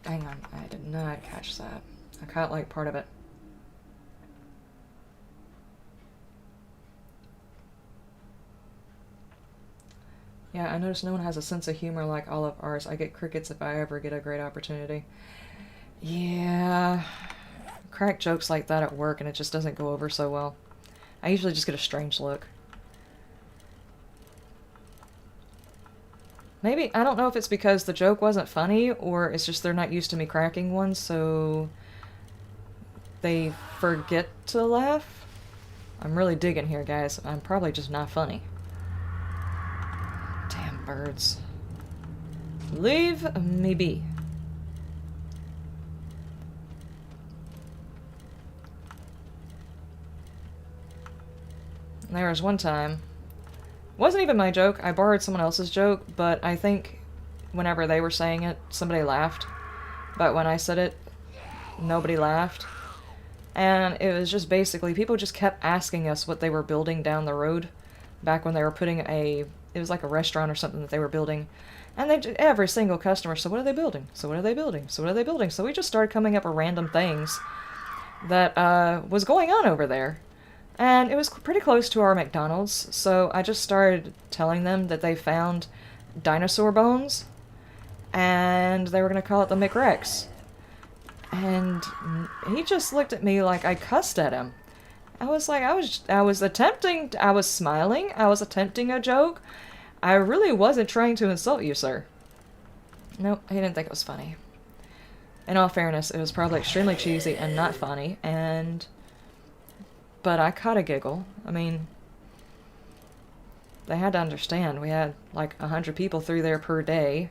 Hang on. I did not catch that. I caught, like, part of it. Yeah, I noticed no one has a sense of humor like all of ours. I get crickets if I ever get a great opportunity. Yeah. crack jokes like that at work and it just doesn't go over so well. I usually just get a strange look. Maybe, I don't know if it's because the joke wasn't funny or it's just they're not used to me cracking one, so they forget to laugh. I'm really digging here, guys. I'm probably just not funny. Damn birds. Leave me be. There was one time, it wasn't even my joke, I borrowed someone else's joke, but I think whenever they were saying it, somebody laughed. But when I said it, nobody laughed. And it was just basically, people just kept asking us what they were building down the road, back when they were putting it was like a restaurant or something that they were building. And every single customer, so what are they building? So what are they building? So what are they building? So we just started coming up with random things that was going on over there. And it was pretty close to our McDonald's, so I just started telling them that they found dinosaur bones, and they were going to call it the McRex. And he just looked at me like I cussed at him. I was like, I was smiling, I was attempting a joke. I really wasn't trying to insult you, sir. Nope, he didn't think it was funny. In all fairness, it was probably extremely cheesy and not funny, but I caught a giggle. I mean, they had to understand. We had like 100 people through there per day,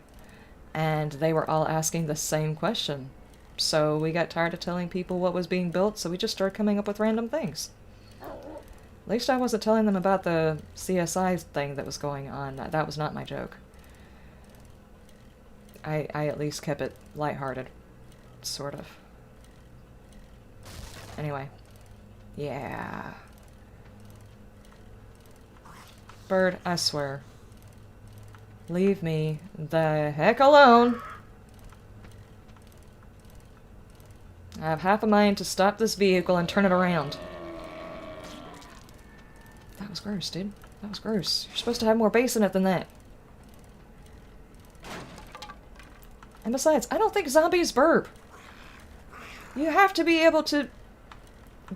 and they were all asking the same question. So we got tired of telling people what was being built, so we just started coming up with random things. At least I wasn't telling them about the CSI thing that was going on. That was not my joke. I at least kept it lighthearted. Sort of. Anyway. Yeah. Bird, I swear. Leave me the heck alone. I have half a mind to stop this vehicle and turn it around. That was gross, dude. That was gross. You're supposed to have more bass in it than that. And besides, I don't think zombies burp. You have to be able to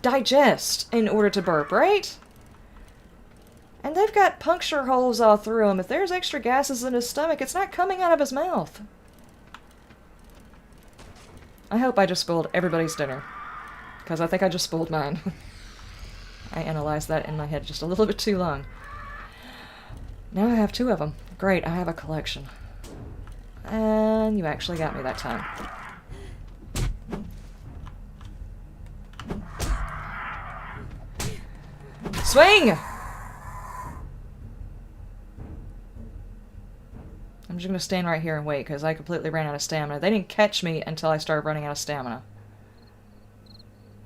digest in order to burp, right? And they've got puncture holes all through them. If there's extra gases in his stomach, it's not coming out of his mouth. I hope I just spoiled everybody's dinner. Because I think I just spoiled mine. I analyzed that in my head just a little bit too long. Now I have 2 of them. Great, I have a collection. And you actually got me that time. Swing! I'm just gonna stand right here and wait, because I completely ran out of stamina. They didn't catch me until I started running out of stamina.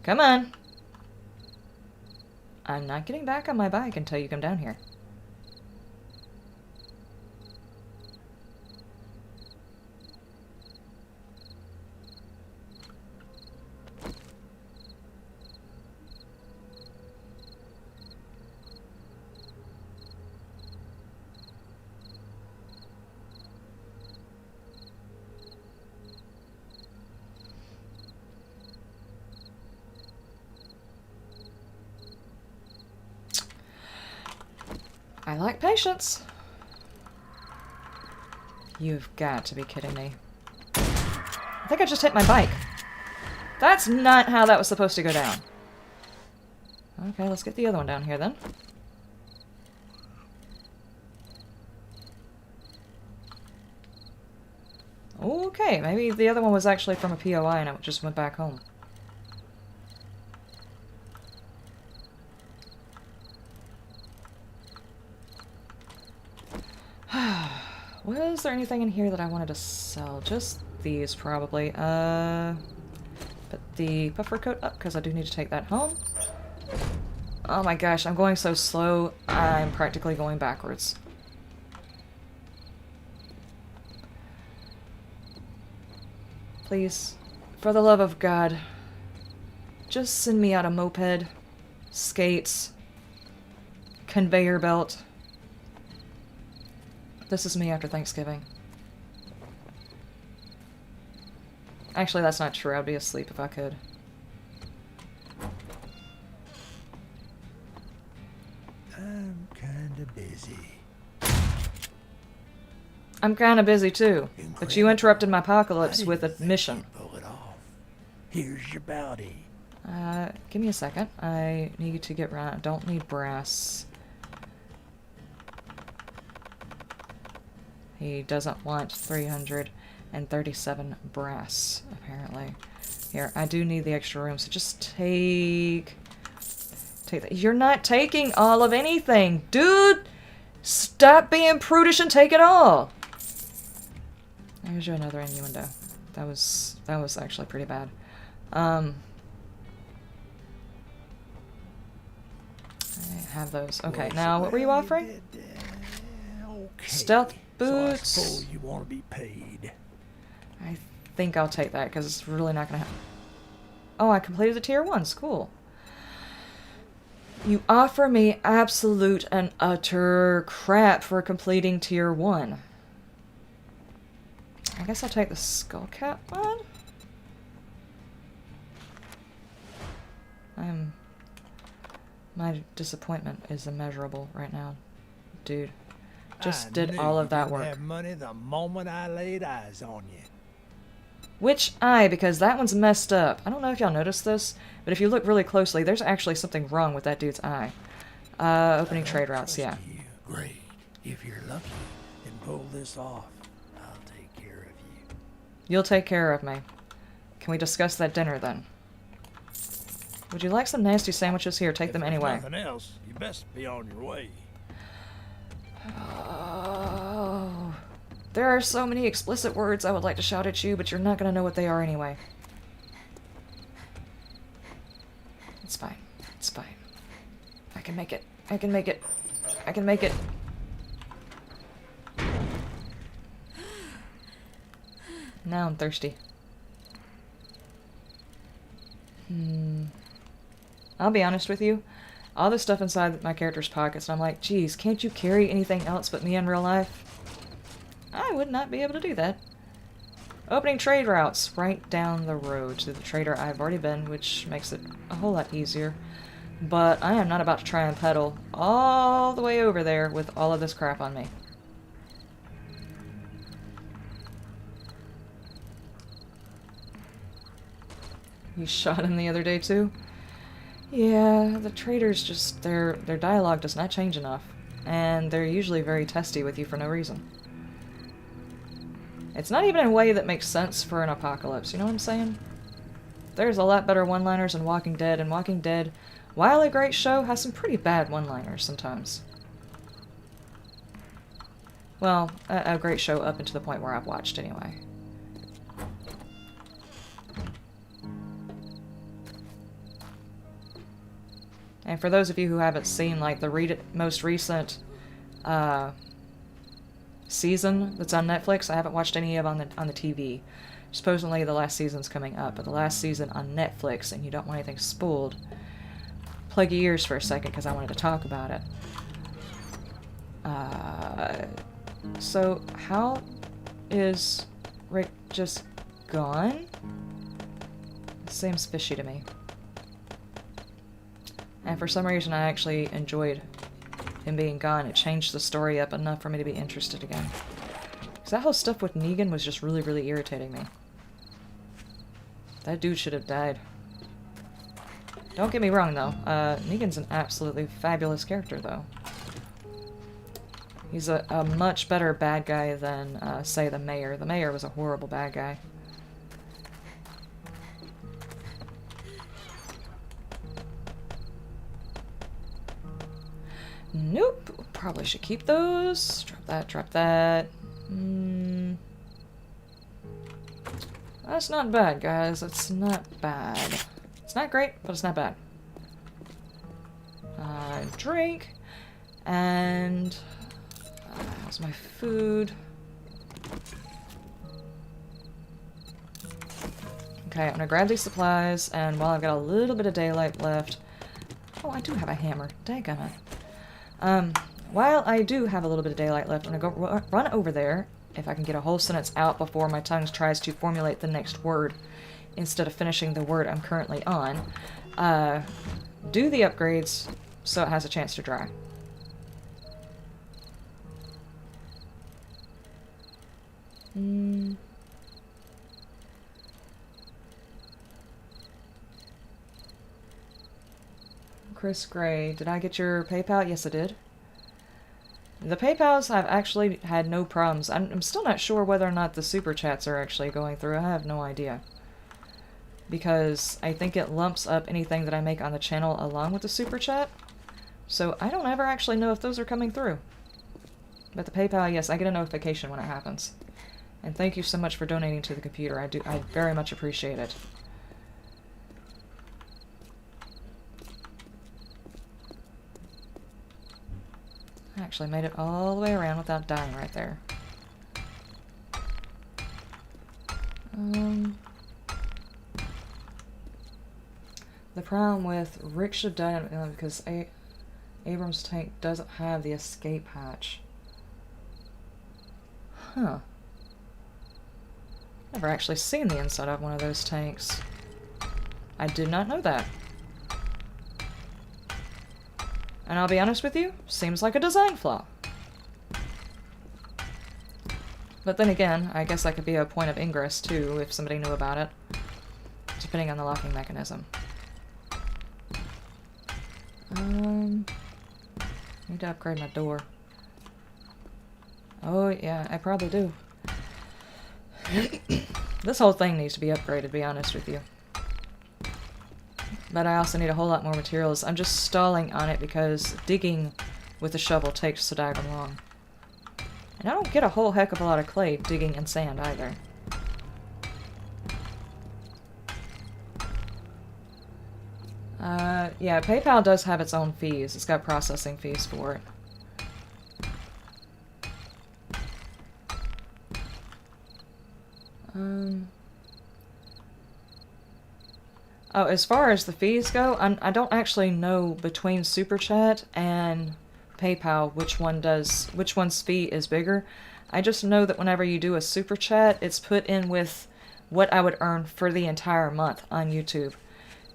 Come on! I'm not getting back on my bike until you come down here. I like patience. You've got to be kidding me. I think I just hit my bike. That's not how that was supposed to go down. Okay, let's get the other one down here then. Okay, maybe the other one was actually from a POI and it just went back home. Was there anything in here that I wanted to sell? Just these, probably. Put the puffer coat up, because I do need to take that home. Oh my gosh, I'm going so slow, I'm practically going backwards. Please, for the love of God, just send me out a moped, skates, conveyor belt. This is me after Thanksgiving. Actually, that's not true. I'd be asleep if I could. busy. I'm kind of busy too, but you interrupted my apocalypse with a Think mission. you'd pull it off. Here's your bounty. Give me a second. I need to get around. I don't need brass. He doesn't want 337 brass, apparently. Here, I do need the extra room, so just take that. You're not taking all of anything, dude! Stop being prudish and take it all! There's your another innuendo. That was actually pretty bad. I have those. Okay, now what were you offering? Okay. Stealth boots. So I suppose you want to be paid. I think I'll take that because it's really not gonna happen. Oh, I completed the tier 1s. Cool. You offer me absolute and utter crap for completing tier 1. I guess I'll take the skullcap one. My disappointment is immeasurable right now, dude. Just did all of that work. I have money the moment I laid eyes on you. Which eye? Because that one's messed up. I don't know if y'all noticed this, but if you look really closely, there's actually something wrong with that dude's eye. Opening trade routes, yeah. You. Great. If you're lucky and pull this off, I'll take care of you. You'll take care of me. Can we discuss that dinner then? Would you like some nasty sandwiches? Here, take them anyway. Nothing else, you best be on your way. Oh, there are so many explicit words I would like to shout at you, but you're not going to know what they are anyway. It's fine. It's fine. I can make it. I can make it. I can make it. Now I'm thirsty. I'll be honest with you. All this stuff inside my character's pockets, and I'm like, geez, can't you carry anything else but me in real life? I would not be able to do that. Opening trade routes right down the road to the trader I've already been, which makes it a whole lot easier. But I am not about to try and pedal all the way over there with all of this crap on me. You shot him the other day too? Yeah, the traders just, their dialogue does not change enough. And they're usually very testy with you for no reason. It's not even in a way that makes sense for an apocalypse, you know what I'm saying? There's a lot better one-liners in Walking Dead, and Walking Dead, while a great show, has some pretty bad one-liners sometimes. Well, a great show up until the point where I've watched anyway. And for those of you who haven't seen, like, the most recent season that's on Netflix, I haven't watched any of on the TV. Supposedly the last season's coming up, but the last season on Netflix, and you don't want anything spoiled. Plug your ears for a second, because I wanted to talk about it. So, how is Rick just gone? It seems fishy to me. And for some reason I actually enjoyed him being gone. It changed the story up enough for me to be interested again. Because that whole stuff with Negan was just really, really irritating me. That dude should have died. Don't get me wrong, though. Negan's an absolutely fabulous character, though. He's a much better bad guy than, say, the Mayor. The Mayor was a horrible bad guy. Nope. Probably should keep those. Drop that, drop that. That's not bad, guys. That's not bad. It's not great, but it's not bad. Drink. And... how's my food? Okay, I'm gonna grab these supplies, and while I've got a little bit of daylight left... Oh, I do have a hammer. Dadgummit. While I do have a little bit of daylight left, I'm gonna go run over there, if I can get a whole sentence out before my tongue tries to formulate the next word, instead of finishing the word I'm currently on. Do the upgrades, so it has a chance to dry. Chris Gray, did I get your PayPal? Yes, I did. The PayPals, I've actually had no problems. I'm still not sure whether or not the super chats are actually going through. I have no idea. Because I think it lumps up anything that I make on the channel along with the super chat. So I don't ever actually know if those are coming through. But the PayPal, yes, I get a notification when it happens. And thank you so much for donating to the computer. I very much appreciate it. I actually made it all the way around without dying right there. The problem with Rick should die because Abrams' tank doesn't have the escape hatch. Huh. Never actually seen the inside of one of those tanks. I did not know that. And I'll be honest with you, seems like a design flaw. But then again, I guess that could be a point of ingress too, if somebody knew about it. Depending on the locking mechanism. Need to upgrade my door. Oh yeah, I probably do. This whole thing needs to be upgraded, to be honest with you. But I also need a whole lot more materials. I'm just stalling on it because digging with a shovel takes so daggone long. And I don't get a whole heck of a lot of clay digging in sand either. Yeah, PayPal does have its own fees. It's got processing fees for it. Oh, as far as the fees go, I don't actually know between Super Chat and PayPal which one's fee is bigger. I just know that whenever you do a Super Chat, it's put in with what I would earn for the entire month on YouTube.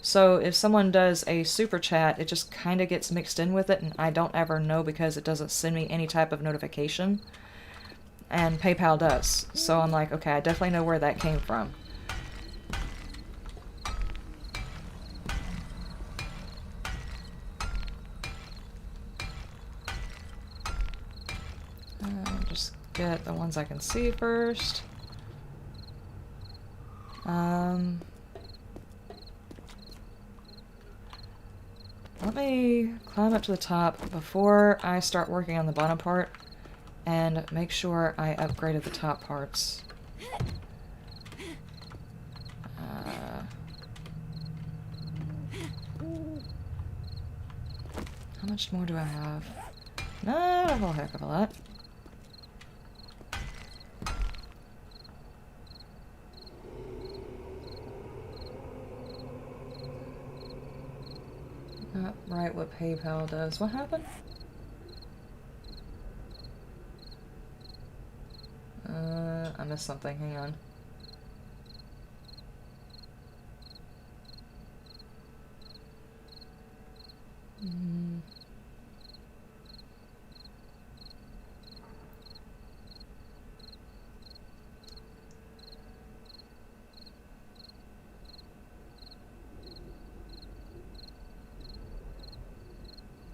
So if someone does a Super Chat, it just kind of gets mixed in with it, and I don't ever know because it doesn't send me any type of notification. And PayPal does. So I'm like, okay, I definitely know where that came from. Just get the ones I can see first. Let me climb up to the top before I start working on the bottom part and make sure I upgraded the top parts. How much more do I have? Not a whole heck of a lot. Not right what PayPal does. What happened? I missed something. Hang on.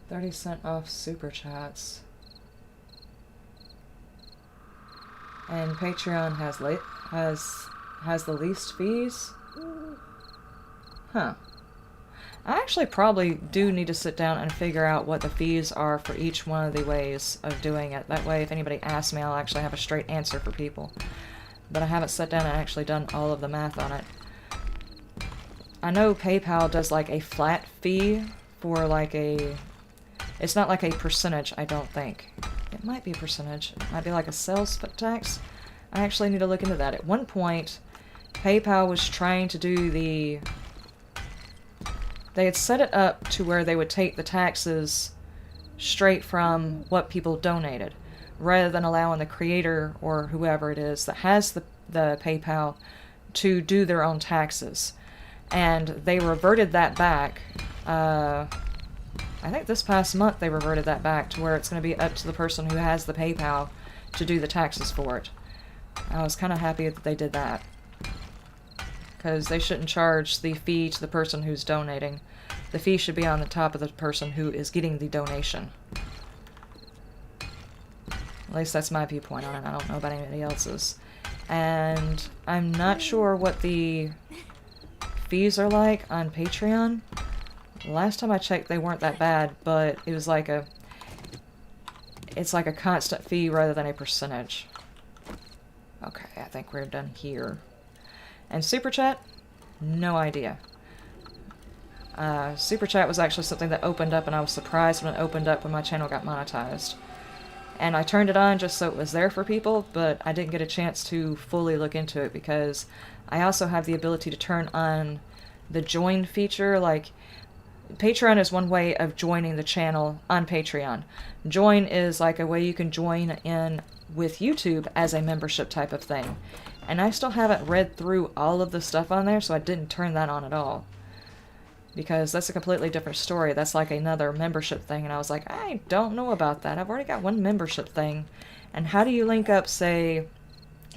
$0.30 off super chats. And Patreon has the least fees? Huh. I actually probably do need to sit down and figure out what the fees are for each one of the ways of doing it. That way, if anybody asks me, I'll actually have a straight answer for people. But I haven't sat down and actually done all of the math on it. I know PayPal does like a flat fee for like a... It's not like a percentage, I don't think. It might be a percentage. It might be like a sales tax. I actually need to look into that. At one point, PayPal was trying to do the... They had set it up to where they would take the taxes straight from what people donated, rather than allowing the creator or whoever it is that has the PayPal to do their own taxes. And they reverted that back. I think this past month they reverted that back to where it's going to be up to the person who has the PayPal to do the taxes for it. I was kind of happy that they did that. Because they shouldn't charge the fee to the person who's donating. The fee should be on the top of the person who is getting the donation. At least that's my viewpoint on it. I don't know about anybody else's. And I'm not sure what the fees are like on Patreon. Last time I checked, they weren't that bad, but it was like it's like a constant fee rather than a percentage. Okay, I think we're done here. And Super Chat? No idea. Super Chat was actually something that opened up, and I was surprised when it opened up when my channel got monetized. And I turned it on just so it was there for people, but I didn't get a chance to fully look into it because I also have the ability to turn on the join feature. Like, Patreon is one way of joining the channel on Patreon. Join is like a way you can join in with YouTube as a membership type of thing. And I still haven't read through all of the stuff on there, so I didn't turn that on at all. Because that's a completely different story. That's like another membership thing, and I was like, I don't know about that. I've already got one membership thing. And how do you link up, say...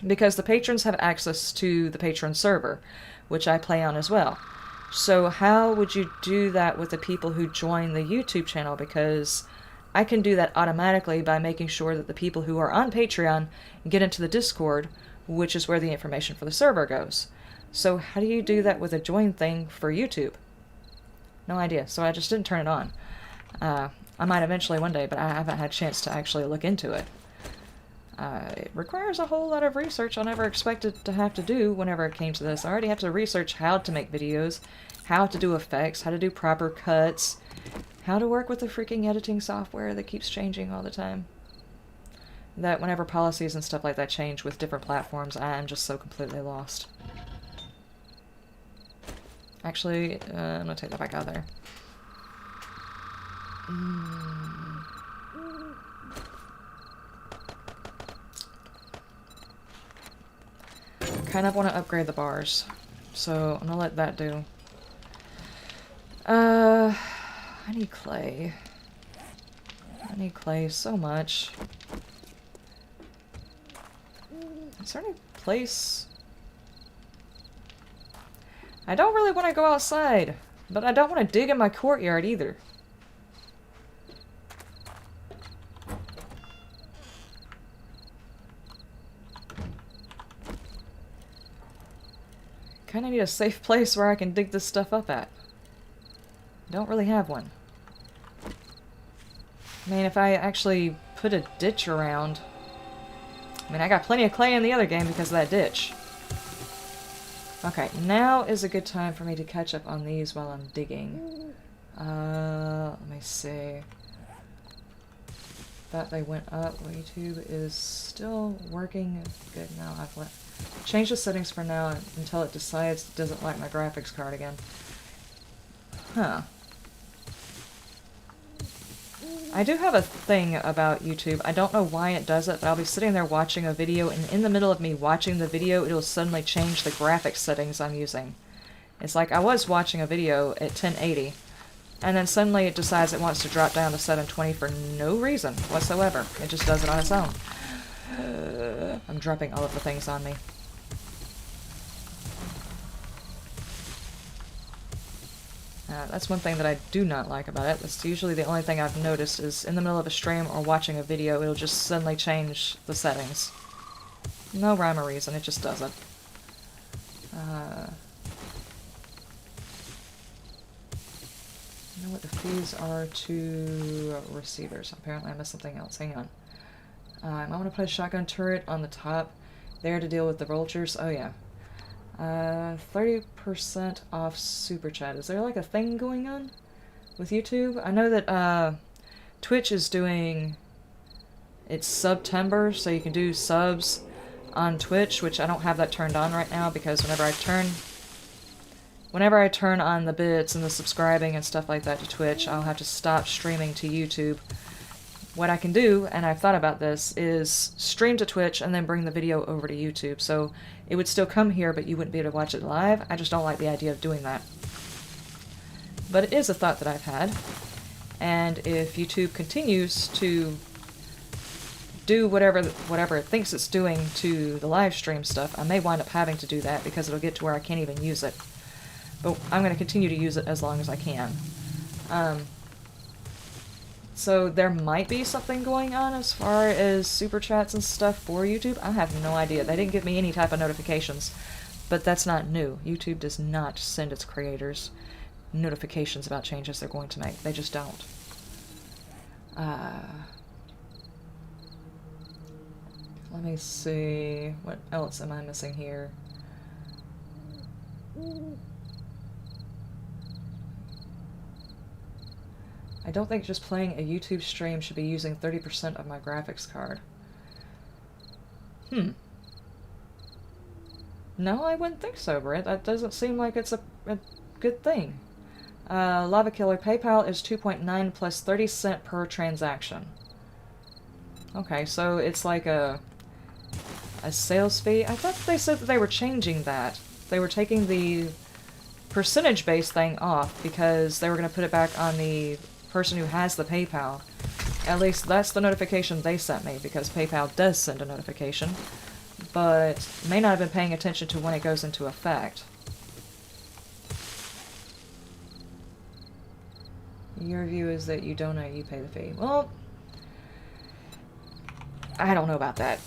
Because the patrons have access to the patron server, which I play on as well. So how would you do that with the people who join the YouTube channel? Because I can do that automatically by making sure that the people who are on Patreon get into the Discord, which is where the information for the server goes. So how do you do that with a join thing for YouTube? No idea, so I just didn't turn it on. I might eventually one day, but I haven't had a chance to actually look into it. It requires a whole lot of research I never expected to have to do whenever it came to this. I already have to research how to make videos, how to do effects, how to do proper cuts, how to work with the freaking editing software that keeps changing all the time. That whenever policies and stuff like that change with different platforms, I am just so completely lost. Actually, I'm gonna take that back out there. I kind of want to upgrade the bars, so I'm gonna let that do. I need clay. I need clay so much. Is there any place? I don't really want to go outside, but I don't want to dig in my courtyard either. Kind of need a safe place where I can dig this stuff up at. Don't really have one. I mean, if I actually put a ditch around... I mean, I got plenty of clay in the other game because of that ditch. Okay, now is a good time for me to catch up on these while I'm digging. Let me see. That they went up. YouTube is still working good now. I've changed the settings for now until it decides it doesn't like my graphics card again. Huh. I do have a thing about YouTube. I don't know why it does it, but I'll be sitting there watching a video, and in the middle of me watching the video, it'll suddenly change the graphics settings I'm using. It's like I was watching a video at 1080, and then suddenly it decides it wants to drop down to 720 for no reason whatsoever. It just does it on its own. I'm dropping all of the things on me. That's one thing that I do not like about it. That's usually the only thing I've noticed is in the middle of a stream or watching a video, it'll just suddenly change the settings. No rhyme or reason, it just does it. I know what the fees are to receivers. Apparently I missed something else. Hang on. I want to put a shotgun turret on the top there to deal with the vultures. Oh yeah. 30% off Super Chat. Is there like a thing going on with YouTube? I know that Twitch is doing its September, so you can do subs on Twitch, which I don't have that turned on right now because whenever I turn on the bits and the subscribing and stuff like that to Twitch, I'll have to stop streaming to YouTube. What I can do, and I've thought about this, is stream to Twitch and then bring the video over to YouTube. So it would still come here, but you wouldn't be able to watch it live. I just don't like the idea of doing that. But it is a thought that I've had. And if YouTube continues to do whatever it thinks it's doing to the live stream stuff, I may wind up having to do that because it'll get to where I can't even use it. But I'm going to continue to use it as long as I can. So there might be something going on as far as super chats and stuff for YouTube. I have no idea. They didn't give me any type of notifications. But that's not new. YouTube does not send its creators notifications about changes they're going to make. They just don't. Let me see. What else am I missing here? I don't think just playing a YouTube stream should be using 30% of my graphics card. No, I wouldn't think so, Britt. That doesn't seem like it's a good thing. Lava Killer, PayPal is 2.9 plus 30 cent per transaction. Okay, so it's like a sales fee. I thought they said that they were changing that. They were taking the percentage-based thing off because they were going to put it back on the person who has the PayPal. At least that's the notification they sent me, because PayPal does send a notification, but may not have been paying attention to when it goes into effect. Your view is that you donate, you pay the fee. Well, I don't know about that.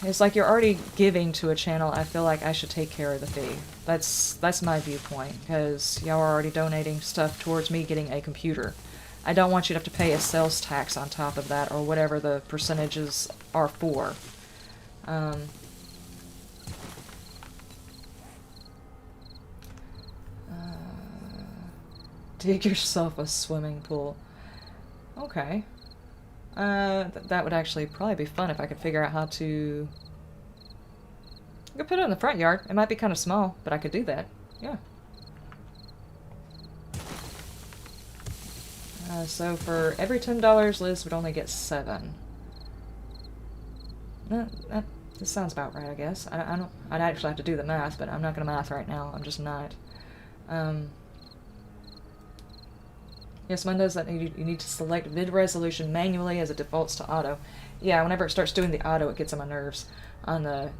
It's like you're already giving to a channel. I feel like I should take care of the fee. That's my viewpoint, because y'all are already donating stuff towards me getting a computer. I don't want you to have to pay a sales tax on top of that, or whatever the percentages are for. Dig yourself a swimming pool. Okay. That would actually probably be fun if I could figure out how to... I could put it in the front yard. It might be kind of small, but I could do that. Yeah. So for every $10, Liz would only get 7. This sounds about right, I guess. I'd actually have to do the math, but I'm not going to math right now. I'm just not. Yes, mine does that. You need to select vid resolution manually as it defaults to auto. Yeah, whenever it starts doing the auto, it gets on my nerves. On the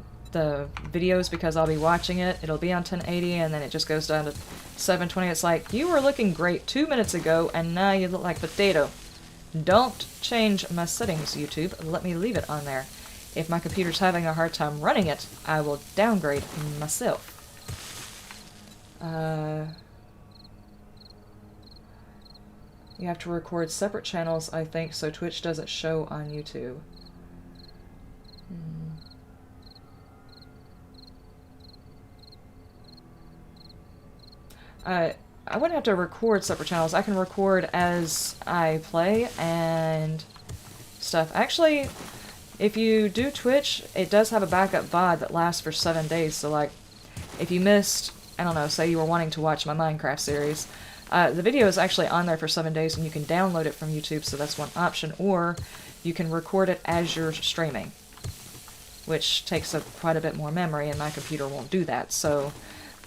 videos, because I'll be watching it, it'll be on 1080, and then it just goes down to 720. It's like, you were looking great 2 minutes ago, and now you look like potato. Don't change my settings, YouTube. Let me leave it on there. If my computer's having a hard time running it, I will downgrade myself. You have to record separate channels, I think, so Twitch doesn't show on YouTube. I wouldn't have to record separate channels. I can record as I play and stuff. Actually, if you do Twitch, it does have a backup VOD that lasts for 7 days. So, like, if you missed, I don't know, say you were wanting to watch my Minecraft series, the video is actually on there for 7 days, and you can download it from YouTube, so that's one option. Or you can record it as you're streaming, which takes up quite a bit more memory, and my computer won't do that. So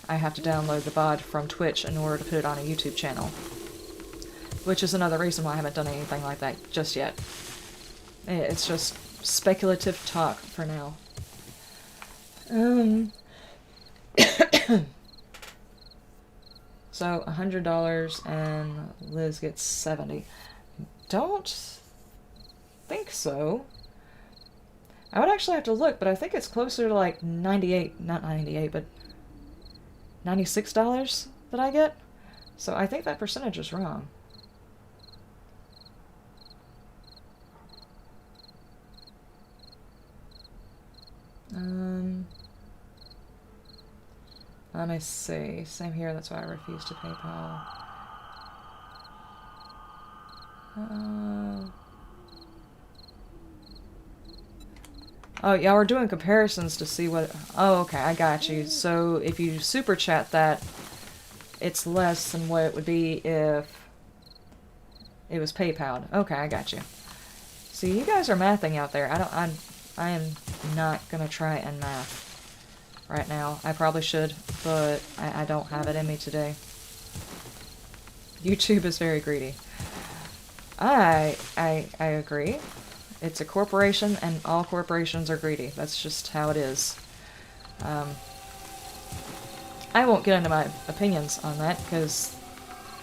I have to download the VOD from Twitch in order to put it on a YouTube channel. Which is another reason why I haven't done anything like that just yet. It's just speculative talk for now. So, $100 and Liz gets 70. Don't think so. I would actually have to look, but I think it's closer to like 98, not 98, but $96 that I get. So I think that percentage is wrong. Let me see. Same here, that's why I refuse to PayPal. Oh, y'all were doing comparisons to see what... Oh, okay, I got you. So if you super chat that, it's less than what it would be if it was PayPal. Okay, I got you. See, you guys are mathing out there. I am not gonna try and math right now. I probably should, but I don't have it in me today. YouTube is very greedy. I agree. It's a corporation, and all corporations are greedy. That's just how it is. I won't get into my opinions on that, because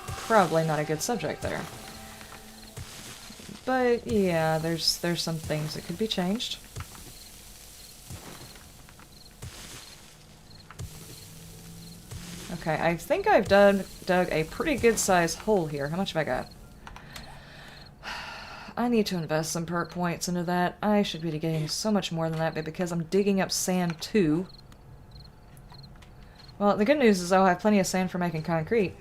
probably not a good subject there. But yeah, there's some things that could be changed. Okay, I think I've dug a pretty good sized hole here. How much have I got? I need to invest some perk points into that. I should be getting so much more than that, but because I'm digging up sand too. Well, the good news is I'll have plenty of sand for making concrete.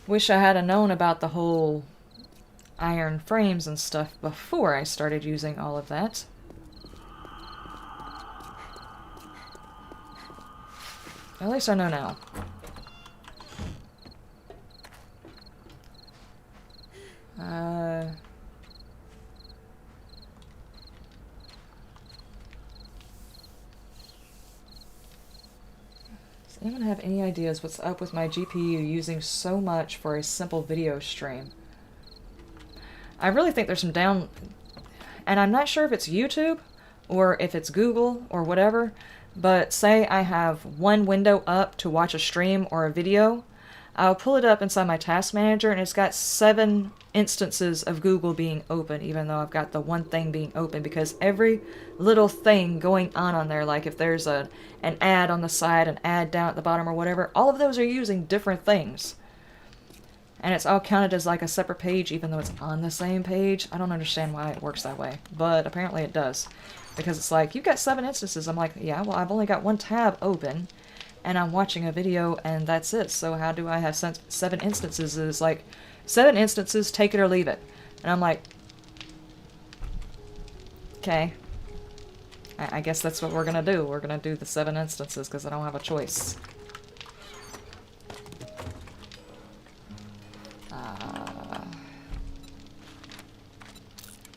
Wish I had known about the whole iron frames and stuff before I started using all of that. At least I know now. Does anyone have any ideas what's up with my GPU using so much for a simple video stream? I really think there's some down... And I'm not sure if it's YouTube or if it's Google or whatever, but say I have one window up to watch a stream or a video, I'll pull it up inside my task manager and it's got 7 instances of Google being open, even though I've got the one thing being open, because every little thing going on there, like if there's an ad on the side, an ad down at the bottom or whatever, all of those are using different things. And it's all counted as like a separate page, even though it's on the same page. I don't understand why it works that way, but apparently it does. Because it's like, you've got 7 instances. I'm like, yeah, well, I've only got one tab open, and I'm watching a video, and that's it. So how do I have 7 instances? It's like, 7 instances, take it or leave it. And I'm like, okay. I guess that's what we're gonna do. We're gonna do the 7 instances, because I don't have a choice.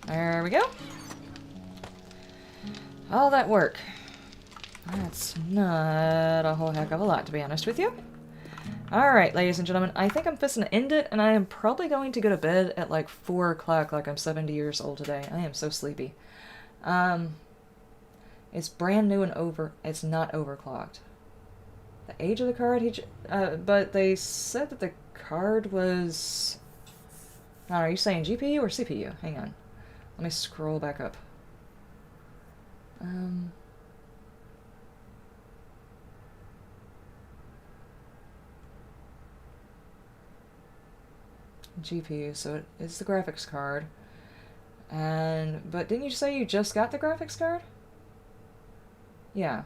There we go. All that work. That's not a whole heck of a lot, to be honest with you. Alright, ladies and gentlemen, I think I'm fixing to end it, and I am probably going to go to bed at like 4 o'clock, like I'm 70 years old today. I am so sleepy. It's brand new and it's not overclocked. The age of the card, but they said that the card was... Now, are you saying GPU or CPU? Hang on. Let me scroll back up. GPU, so it's the graphics card. But didn't you say you just got the graphics card? Yeah.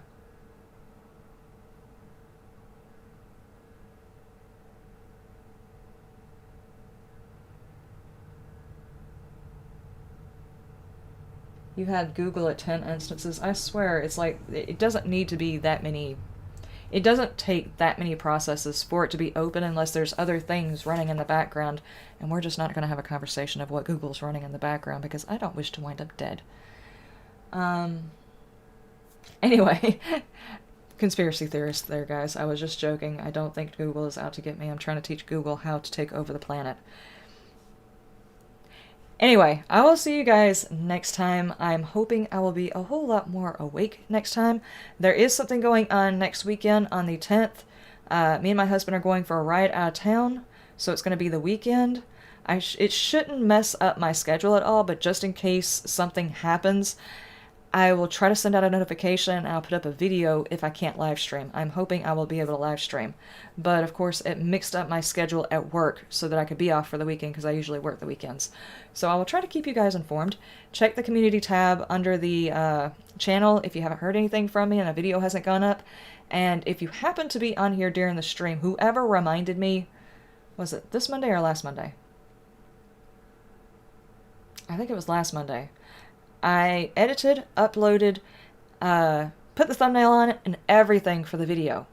You had Google at 10 instances. I swear, it's like, it doesn't need to be that many. It doesn't take that many processes for it to be open unless there's other things running in the background. And we're just not going to have a conversation of what Google's running in the background because I don't wish to wind up dead. Anyway, conspiracy theorist there, guys. I was just joking. I don't think Google is out to get me. I'm trying to teach Google how to take over the planet. Anyway, I will see you guys next time. I'm hoping I will be a whole lot more awake next time. There is something going on next weekend on the 10th. Me and my husband are going for a ride out of town, so it's going to be the weekend. It shouldn't mess up my schedule at all, but just in case something happens, I will try to send out a notification and I'll put up a video if I can't live stream. I'm hoping I will be able to live stream. But of course it mixed up my schedule at work so that I could be off for the weekend because I usually work the weekends. So I will try to keep you guys informed. Check the community tab under the channel if you haven't heard anything from me and a video hasn't gone up. And if you happen to be on here during the stream, whoever reminded me, was it this Monday or last Monday? I think it was last Monday. I edited, uploaded, put the thumbnail on it, and everything for the video.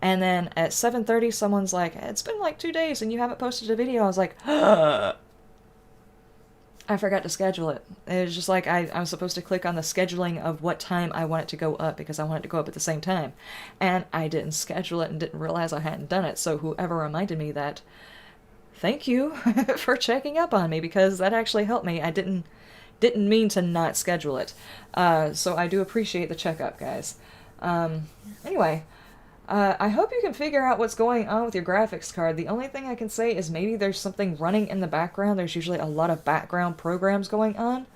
And then at 7:30, someone's like, it's been like 2 days and you haven't posted a video. I was like, I forgot to schedule it. It was just like I was supposed to click on the scheduling of what time I want it to go up because I want it to go up at the same time. And I didn't schedule it and didn't realize I hadn't done it. So whoever reminded me that, thank you for checking up on me, because that actually helped me. I didn't mean to not schedule it. So I do appreciate the checkup, guys. Anyway, I hope you can figure out what's going on with your graphics card. The only thing I can say is maybe there's something running in the background. There's usually a lot of background programs going on.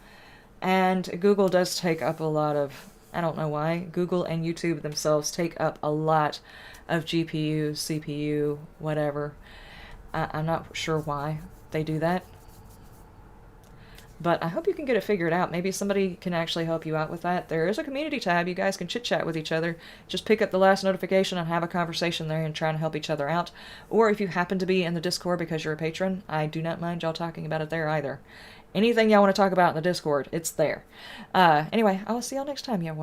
And Google does take up a lot of, I don't know why, Google and YouTube themselves take up a lot of GPU, CPU, whatever. I'm not sure why they do that. But I hope you can get it figured out. Maybe somebody can actually help you out with that. There is a community tab. You guys can chit-chat with each other. Just pick up the last notification and have a conversation there and try to help each other out. Or if you happen to be in the Discord because you're a patron, I do not mind y'all talking about it there either. Anything y'all want to talk about in the Discord, it's there. Anyway, I will see y'all next time. You have a wonderful